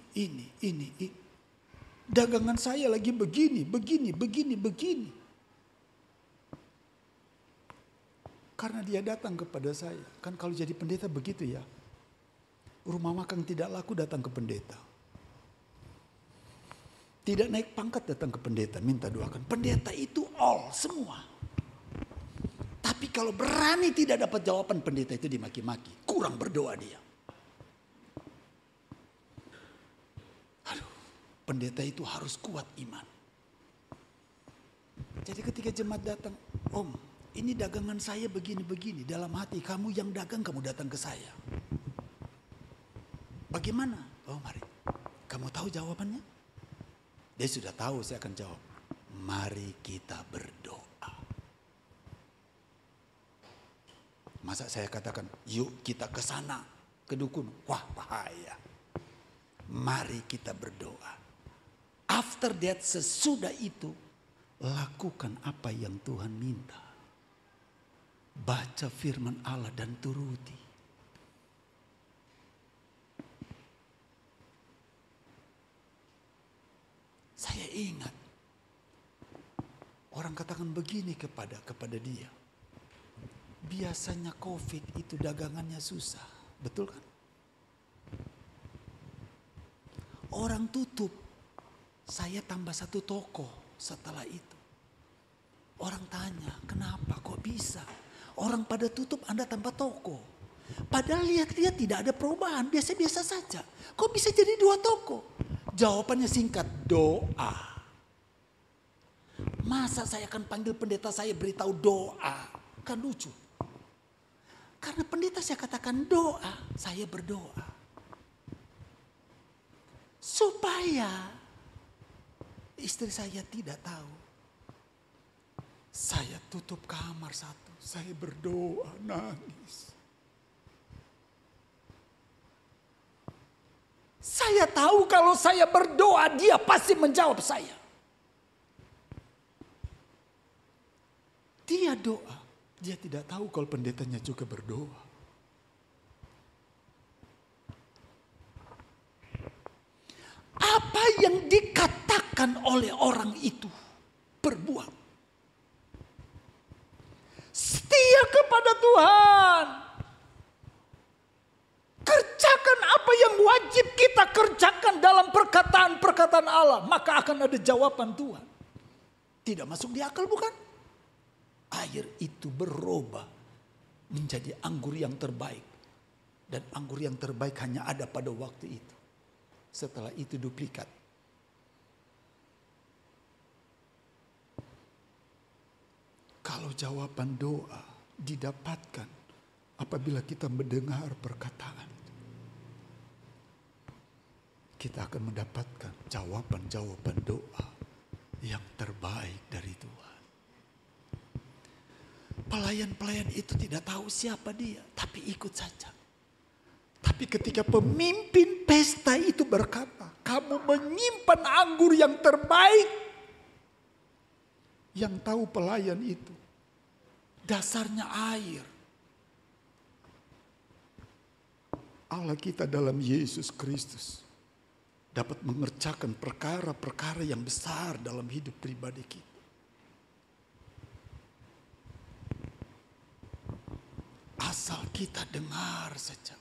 Dagangan saya lagi begini. Karena dia datang kepada saya. Kan kalau jadi pendeta begitu ya. Rumah makan tidak laku datang ke pendeta. Tidak naik pangkat datang ke pendeta, minta doakan. Pendeta itu all, semua. Tapi kalau berani tidak dapat jawaban, pendeta itu dimaki-maki. Kurang berdoa dia. Pendeta itu harus kuat iman. Jadi ketika jemaat datang, Om, ini dagangan saya begini-begini. Dalam hati kamu yang dagang, kamu datang ke saya. Bagaimana? Oh mari, kamu tahu jawabannya? Dia sudah tahu, saya akan jawab. Mari kita berdoa. Masa saya katakan, yuk kita ke sana, ke dukun. Wah bahaya. Mari kita berdoa. After that, sesudah itu, lakukan apa yang Tuhan minta. Baca firman Allah dan turuti. Saya ingat, orang katakan begini kepada dia. Biasanya COVID itu dagangannya susah, betul kan? Orang tutup. Saya tambah 1 toko setelah itu. Orang tanya, kenapa kok bisa? Orang pada tutup, Anda tambah toko. Padahal lihat-lihat tidak ada perubahan, biasa-biasa saja. Kok bisa jadi 2 toko? Jawabannya singkat, doa. Masa saya akan panggil pendeta saya beritahu doa? Kan lucu. Karena pendeta saya katakan doa, saya berdoa. Supaya istri saya tidak tahu. Saya tutup kamar satu, saya berdoa, nangis. Saya tahu kalau saya berdoa, dia pasti menjawab saya. Dia doa, dia tidak tahu kalau pendetanya juga berdoa. Apa yang dikatakan oleh orang itu, berbuat. Setia kepada Tuhan. Kerjakan apa yang wajib kita kerjakan dalam perkataan-perkataan Allah. Maka akan ada jawaban Tuhan. Tidak masuk di akal bukan? Air itu berubah menjadi anggur yang terbaik. Dan anggur yang terbaik hanya ada pada waktu itu. Setelah itu duplikat. Kalau jawaban doa didapatkan apabila kita mendengar perkataan, kita akan mendapatkan jawaban-jawaban doa yang terbaik dari Tuhan. Pelayan-pelayan itu tidak tahu siapa dia, tapi ikut saja. Tapi ketika pemimpin pesta itu berkata, kamu menyimpan anggur yang terbaik. Yang tahu pelayan itu, dasarnya air. Allah kita dalam Yesus Kristus dapat mengerjakan perkara-perkara yang besar dalam hidup pribadi kita. Asal kita dengar saja.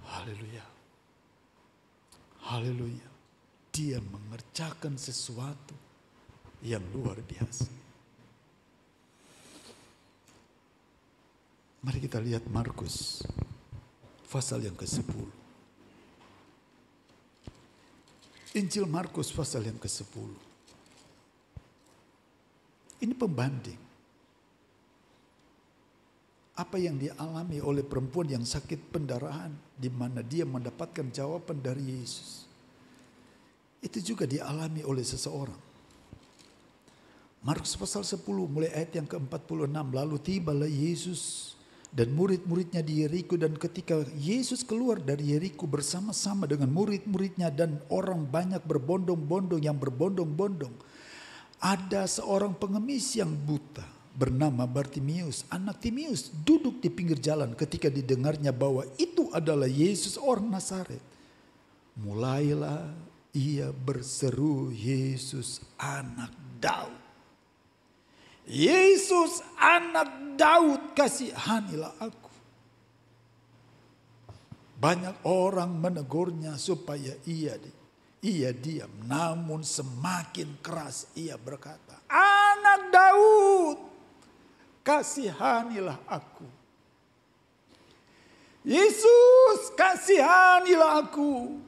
Haleluya. Haleluya. Dia mengerjakan sesuatu yang luar biasa. Mari kita lihat Markus pasal yang ke-10. Injil Markus pasal yang ke-10. Ini pembanding. Apa yang dialami oleh perempuan yang sakit pendarahan, di mana dia mendapatkan jawaban dari Yesus. Itu juga dialami oleh seseorang. Markus pasal 10 mulai ayat yang ke-46. Lalu tibalah Yesus dan murid-muridnya di Yeriko, dan ketika Yesus keluar dari Yeriko bersama-sama dengan murid-muridnya dan orang banyak berbondong-bondong yang berbondong-bondong, ada seorang pengemis yang buta bernama Bartimius, anak Timius, duduk di pinggir jalan. Ketika didengarnya bahwa itu adalah Yesus orang Nazaret, mulailah ia berseru, Yesus anak Daud. Yesus anak Daud, kasihanilah aku. Banyak orang menegurnya supaya ia diam. Namun semakin keras ia berkata, anak Daud, kasihanilah aku. Yesus, kasihanilah aku.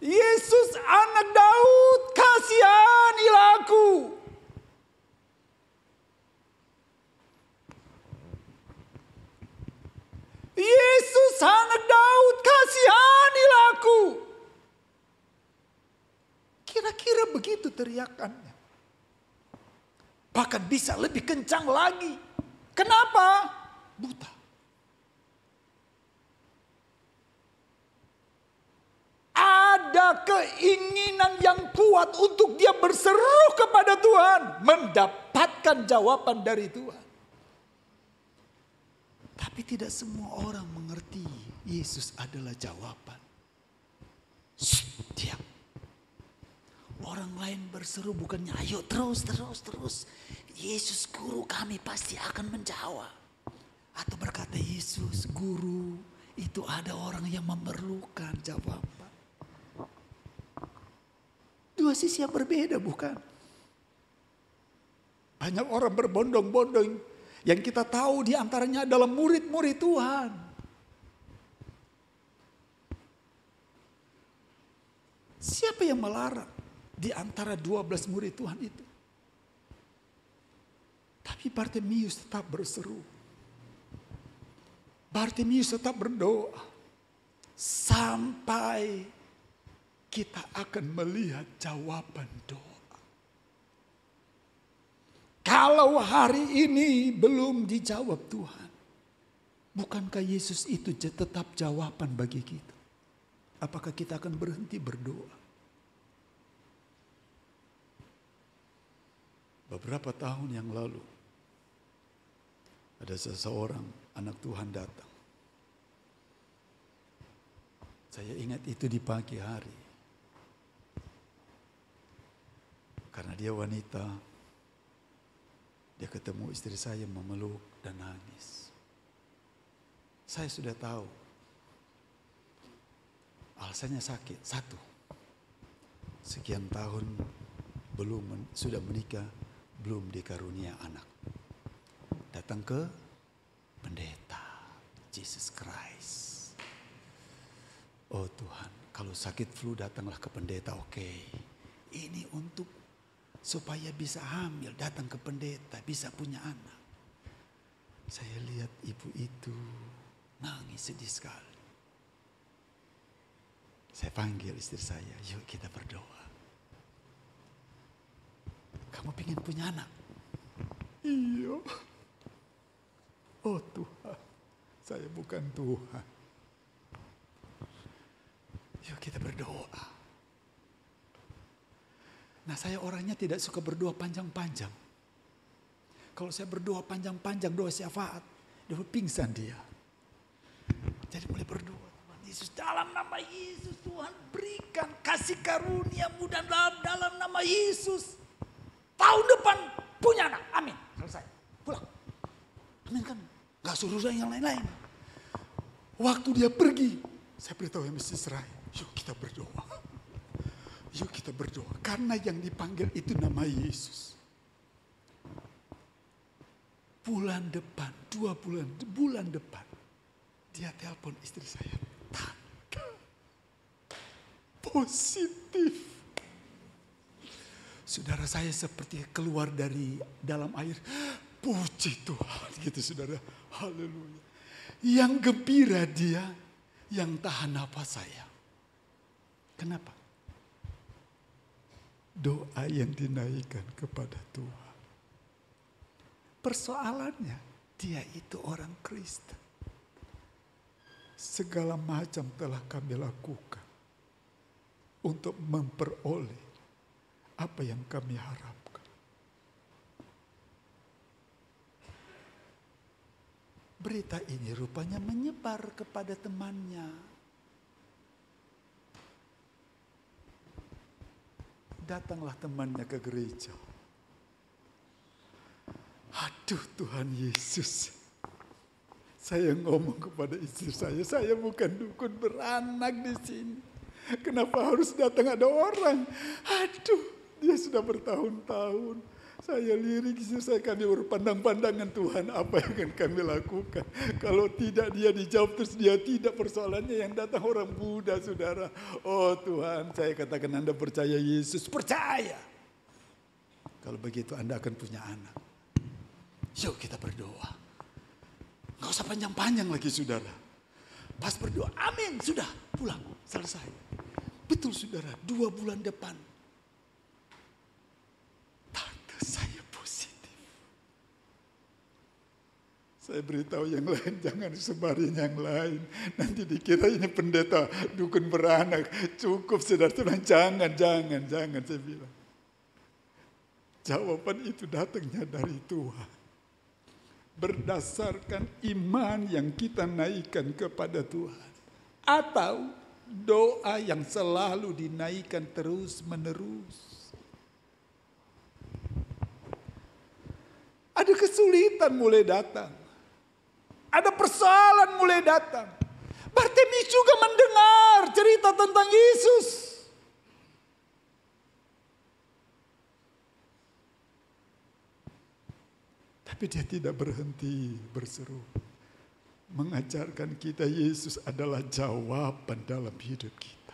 Yesus anak Daud, kasihanilah aku. Yesus anak Daud, kasihanilah aku. Kira-kira begitu teriakannya. Bahkan bisa lebih kencang lagi. Kenapa? Buta. Ada keinginan yang kuat untuk dia berseru kepada Tuhan. Mendapatkan jawaban dari Tuhan. Tapi tidak semua orang mengerti Yesus adalah jawaban. Diam. Orang lain berseru bukannya ayo terus. Yesus guru kami pasti akan menjawab. Atau berkata Yesus guru, itu ada orang yang memerlukan jawaban. Dua sisi yang berbeda bukan? Banyak orang berbondong-bondong yang kita tahu diantaranya adalah murid-murid Tuhan. Siapa yang melarang di antara 12 murid Tuhan itu? Tapi Bartimius tetap berseru. Bartimius tetap berdoa. Sampai kita akan melihat jawaban doa. Kalau hari ini belum dijawab Tuhan, bukankah Yesus itu tetap jawaban bagi kita? Apakah kita akan berhenti berdoa? Beberapa tahun yang lalu, ada seseorang anak Tuhan datang. Saya ingat itu di pagi hari. Karena dia wanita, dia ketemu istri saya memeluk dan nangis. Saya sudah tahu alasannya sakit. Satu, sekian tahun sudah menikah, belum dikarunia anak. Datang ke pendeta Jesus Christ. Oh Tuhan, kalau sakit flu datanglah ke pendeta, oke. Ini untuk supaya bisa hamil, datang ke pendeta, bisa punya anak. Saya lihat ibu itu nangis sedih sekali. Saya panggil istri saya, yuk kita berdoa. Kamu pengen punya anak? Iya. Oh Tuhan, saya bukan Tuhan. Yuk kita berdoa. Nah saya orangnya tidak suka berdoa panjang-panjang. Kalau saya berdoa panjang-panjang, doa syafaat, dia pingsan dia. Jadi mulai berdoa. Yesus, dalam nama Yesus Tuhan berikan kasih karunia-Mu dan dalam nama Yesus. Tahun depan punya anak. Amin. Selesai. Pulang. Amin kan. Gak suruh yang lain-lain. Waktu dia pergi, saya beritahu yang mesti serai. Yuk kita berdoa. Yuk kita berdoa. Karena yang dipanggil itu nama Yesus. Bulan depan, 2 bulan depan. Dia telepon istri saya. Tante, positif. Saudara saya seperti keluar dari dalam air. Puji Tuhan. Gitu saudara. Haleluya. Yang gembira dia. Yang tahan nafas saya. Kenapa? Doa yang dinaikkan kepada Tuhan. Persoalannya dia itu orang Kristen. Segala macam telah kami lakukan untuk memperoleh apa yang kami harapkan. Berita ini rupanya menyebar kepada temannya. Datanglah temannya ke gereja. Aduh Tuhan Yesus. Saya ngomong kepada istri saya bukan dukun beranak di sini. Kenapa harus datang ada orang? Aduh, dia sudah bertahun-tahun. Saya lirik istri saya, kami berpandang-pandangan Tuhan apa yang akan kami lakukan. Kalau tidak dia dijawab terus dia tidak, persoalannya yang datang orang Buddha saudara. Oh Tuhan, saya katakan Anda percaya Yesus, percaya. Kalau begitu Anda akan punya anak. Yuk kita berdoa. Gak usah panjang-panjang lagi saudara. Pas berdoa, amin, sudah pulang, selesai. Betul saudara, 2 bulan depan. Tante saya positif. Saya beritahu yang lain, jangan sebarin yang lain. Nanti dikira ini pendeta dukun beranak. Cukup saudara, jangan saya bilang. Jawaban itu datangnya dari Tuhan. Berdasarkan iman yang kita naikkan kepada Tuhan. Atau doa yang selalu dinaikkan terus menerus. Ada kesulitan mulai datang. Ada persoalan mulai datang. Bartimius juga mendengar cerita tentang Yesus. Tapi dia tidak berhenti berseru. Mengajarkan kita Yesus adalah jawaban dalam hidup kita.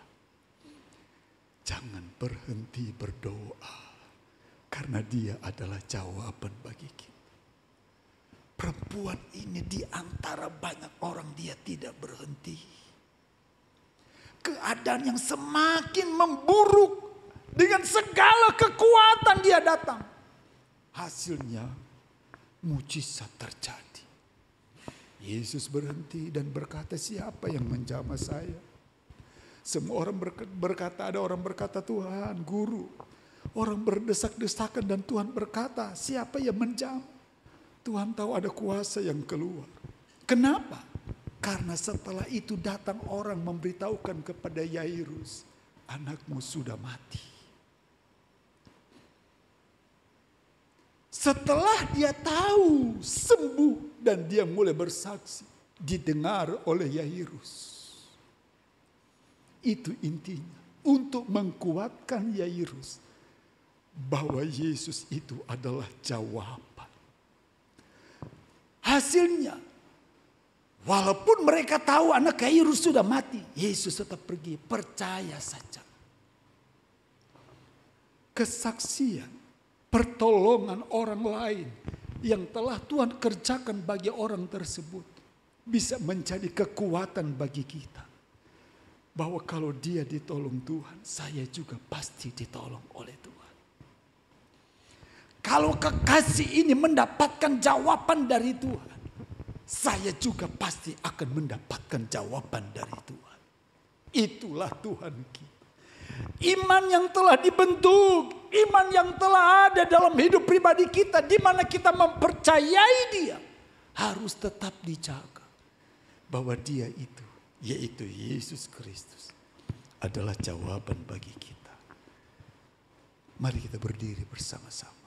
Jangan berhenti berdoa, karena dia adalah jawaban bagi kita. Perempuan ini di antara banyak orang, dia tidak berhenti. Keadaan yang semakin memburuk, dengan segala kekuatan dia datang. Hasilnya mujizat terjadi. Yesus berhenti dan berkata, siapa yang menjamah saya? Semua orang berkata, ada orang berkata, Tuhan, Guru. Orang berdesak-desakan dan Tuhan berkata, siapa yang menjamah? Tuhan tahu ada kuasa yang keluar. Kenapa? Karena setelah itu datang orang memberitahukan kepada Yairus, anakmu sudah mati. Setelah dia tahu sembuh dan dia mulai bersaksi, didengar oleh Yairus. Itu intinya, untuk menguatkan Yairus bahwa Yesus itu adalah jawaban. Hasilnya, walaupun mereka tahu anak Yairus sudah mati, Yesus tetap pergi, percaya saja. Kesaksian, pertolongan orang lain yang telah Tuhan kerjakan bagi orang tersebut bisa menjadi kekuatan bagi kita. Bahwa kalau dia ditolong Tuhan, saya juga pasti ditolong oleh Tuhan. Kalau kekasih ini mendapatkan jawaban dari Tuhan, saya juga pasti akan mendapatkan jawaban dari Tuhan. Itulah Tuhan kita. Iman yang telah dibentuk, iman yang telah ada dalam hidup pribadi kita, di mana kita mempercayai dia, harus tetap dijaga. Bahwa dia itu, yaitu Yesus Kristus, adalah jawaban bagi kita. Mari kita berdiri bersama-sama.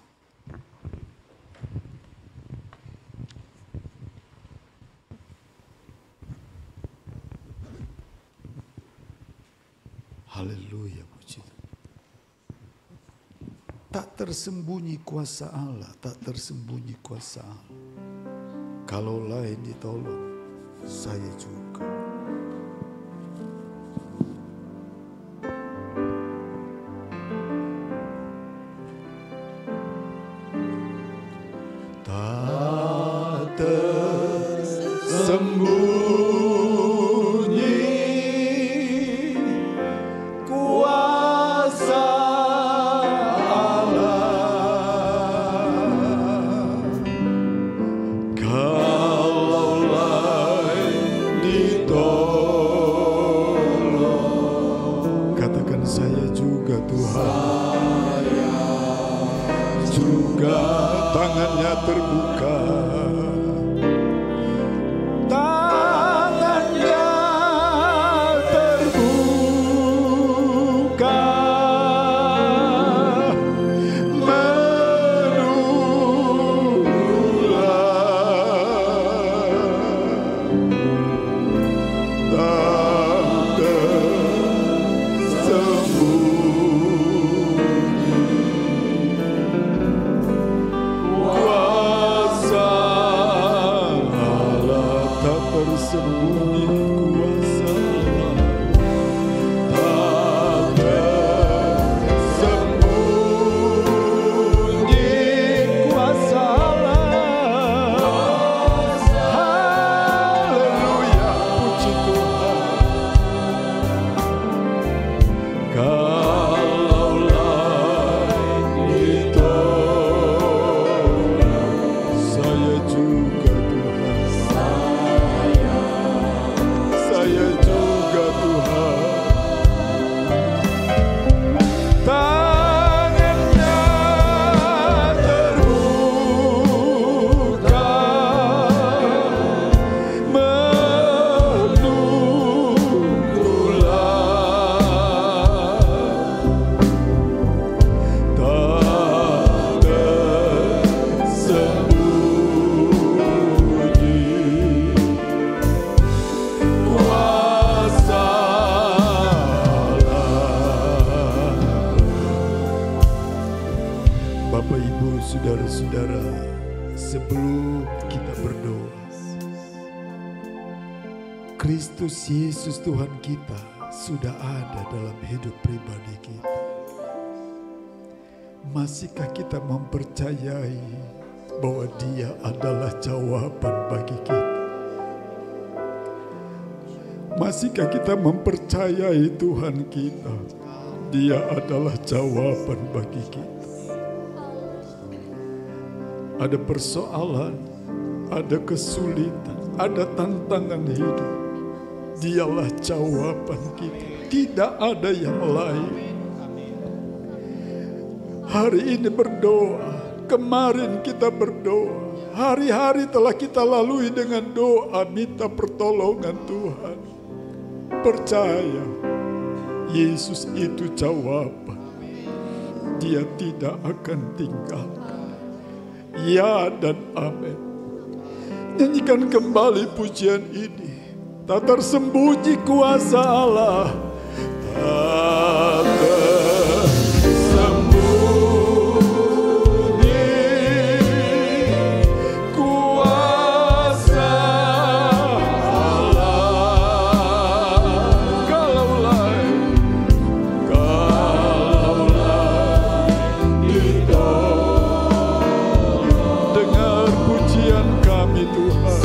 Haleluya, puji Tuhan. Tak tersembunyi kuasa Allah, tak tersembunyi kuasa Allah. Kalau lain ditolong, saya juga. Kristus Yesus Tuhan kita sudah ada dalam hidup pribadi kita. Masihkah kita mempercayai bahwa Dia adalah jawaban bagi kita? Masihkah kita mempercayai Tuhan kita, Dia adalah jawaban bagi kita? Ada persoalan, ada kesulitan, ada tantangan hidup, Dialah jawaban kita. Tidak ada yang lain. Hari ini berdoa, kemarin kita berdoa, hari-hari telah kita lalui dengan doa minta pertolongan Tuhan. Percaya, Yesus itu jawaban. Dia tidak akan tinggalkan. Ya dan amin. Nyanyikan kembali pujian ini. Tak tersembunyi kuasa Allah. Tak tersembunyi kuasa Allah. Kalaulah ditolong. Dengar pujian kami Tuhan.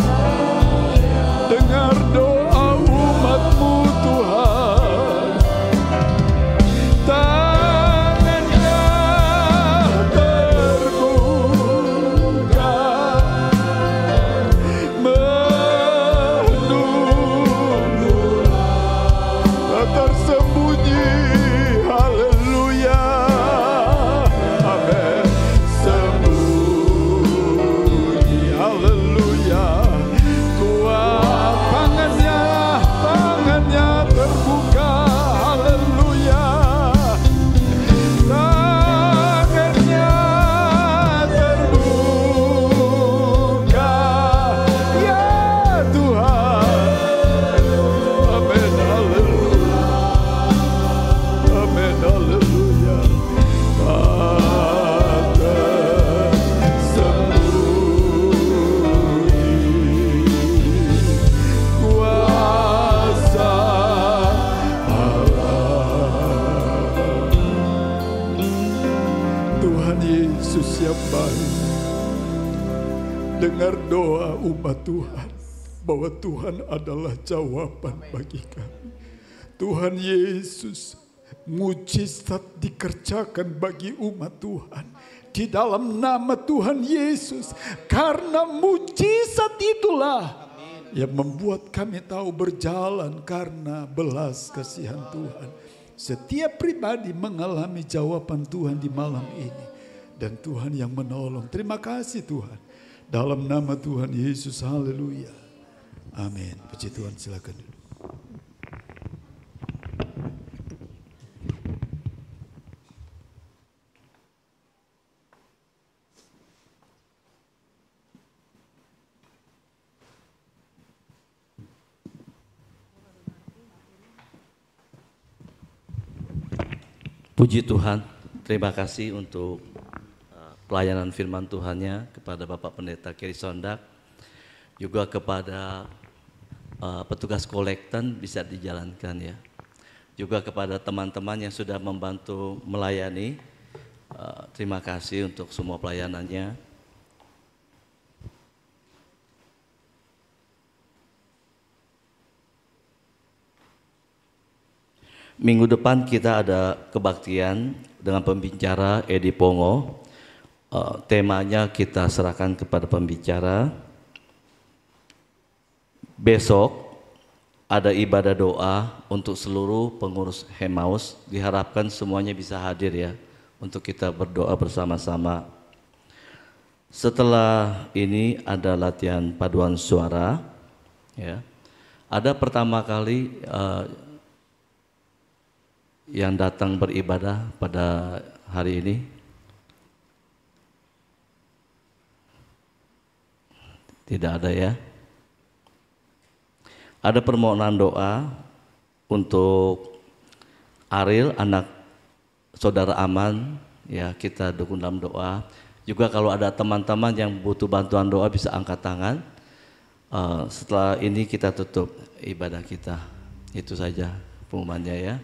Dengar doa umat-Mu Tuhan. Tangannya terbuka menunggu, tak tersembunyi. Haleluya, amin. Sembunyi, haleluya. Tangannya terbuka, haleluya. Tangannya terbuka, ya Tuhan. Amin, haleluya. Amin, haleluya. Yesus yang baik, dengar doa umat Tuhan bahwa Tuhan adalah jawaban bagi kami. Tuhan Yesus, mujizat dikerjakan bagi umat Tuhan di dalam nama Tuhan Yesus. Karena mujizat itulah yang membuat kami tahu berjalan karena belas kasihan Tuhan. Setiap pribadi mengalami jawaban Tuhan di malam ini. Dan Tuhan yang menolong. Terima kasih Tuhan. Dalam nama Tuhan Yesus, haleluya. Amin. Puji Tuhan, silakan dulu. Puji Tuhan, terima kasih untuk pelayanan firman Tuhannya kepada Bapak Pendeta Keri Sondak, juga kepada petugas kolektan bisa dijalankan ya, juga kepada teman-teman yang sudah membantu melayani, terima kasih untuk semua pelayanannya. Minggu depan kita ada kebaktian dengan pembicara Edi Pongo. Temanya kita serahkan kepada pembicara. Besok ada ibadah doa untuk seluruh pengurus Hemaus. Diharapkan semuanya bisa hadir ya, untuk kita berdoa bersama-sama. Setelah ini ada latihan paduan suara. Ya, ada pertama kali yang datang beribadah pada hari ini. Tidak ada ya. Ada permohonan doa untuk Ariel, anak saudara Aman, ya kita dukung dalam doa. Juga kalau ada teman-teman yang butuh bantuan doa bisa angkat tangan. Setelah ini kita tutup ibadah kita. Itu saja. pengumumannya ya.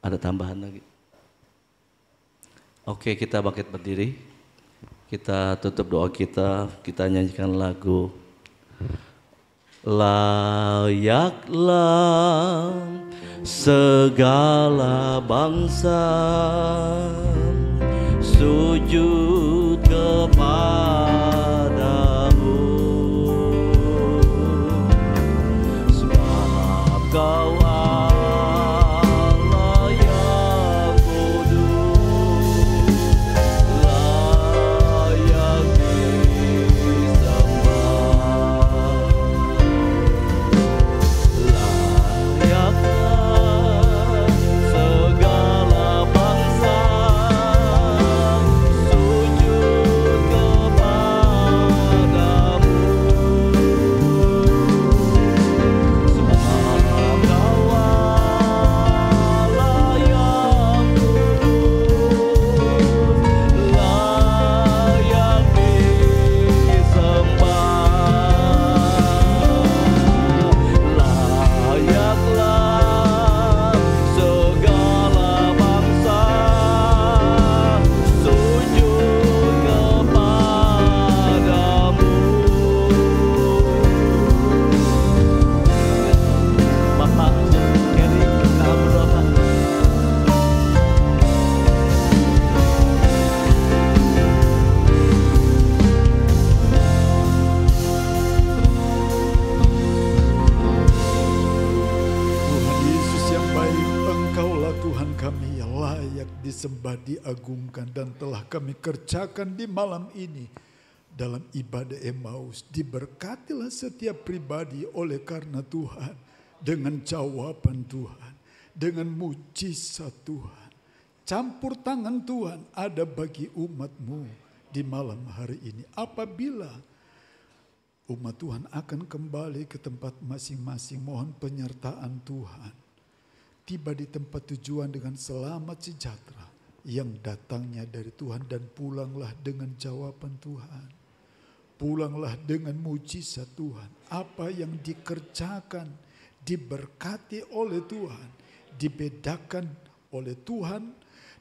Ada tambahan lagi? Oke, kita bangkit berdiri. Kita tutup doa kita nyanyikan lagu Layaklah segala bangsa sujud kepadamu, sebab Kau Allah yang kudus, layak disembah. Layaklah segala bangsa sujud kepadamu, sebab Kau Allah yang kudus, layak disembah. Layaklah segala bangsa sujud kepadamu. Bapak Keri, kita berdoa. Tuhan Yesus yang baik, Engkaulah Tuhan kami yang layak disembah, diagungkan, dan telah kami kerjakan di malam ini dalam ibadah Emmaus. Diberkatilah setiap pribadi oleh karena Tuhan, dengan jawaban Tuhan, dengan mujizat Tuhan. Campur tangan Tuhan ada bagi umat-Mu di malam hari ini. Apabila umat Tuhan akan kembali ke tempat masing-masing, mohon penyertaan Tuhan. Tiba di tempat tujuan dengan selamat sejahtera yang datangnya dari Tuhan, dan pulanglah dengan jawaban Tuhan. Pulanglah dengan mujizat Tuhan. Apa yang dikerjakan, diberkati oleh Tuhan, dibedakan oleh Tuhan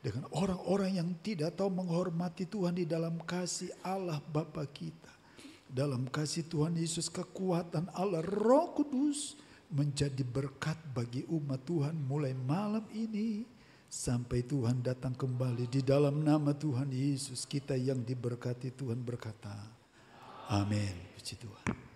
dengan orang-orang yang tidak tahu menghormati Tuhan di dalam kasih Allah Bapa kita. Dalam kasih Tuhan Yesus, kekuatan Allah Roh Kudus menjadi berkat bagi umat Tuhan mulai malam ini sampai Tuhan datang kembali. Di dalam nama Tuhan Yesus, kita yang diberkati Tuhan berkata, amin. Puji Tuhan.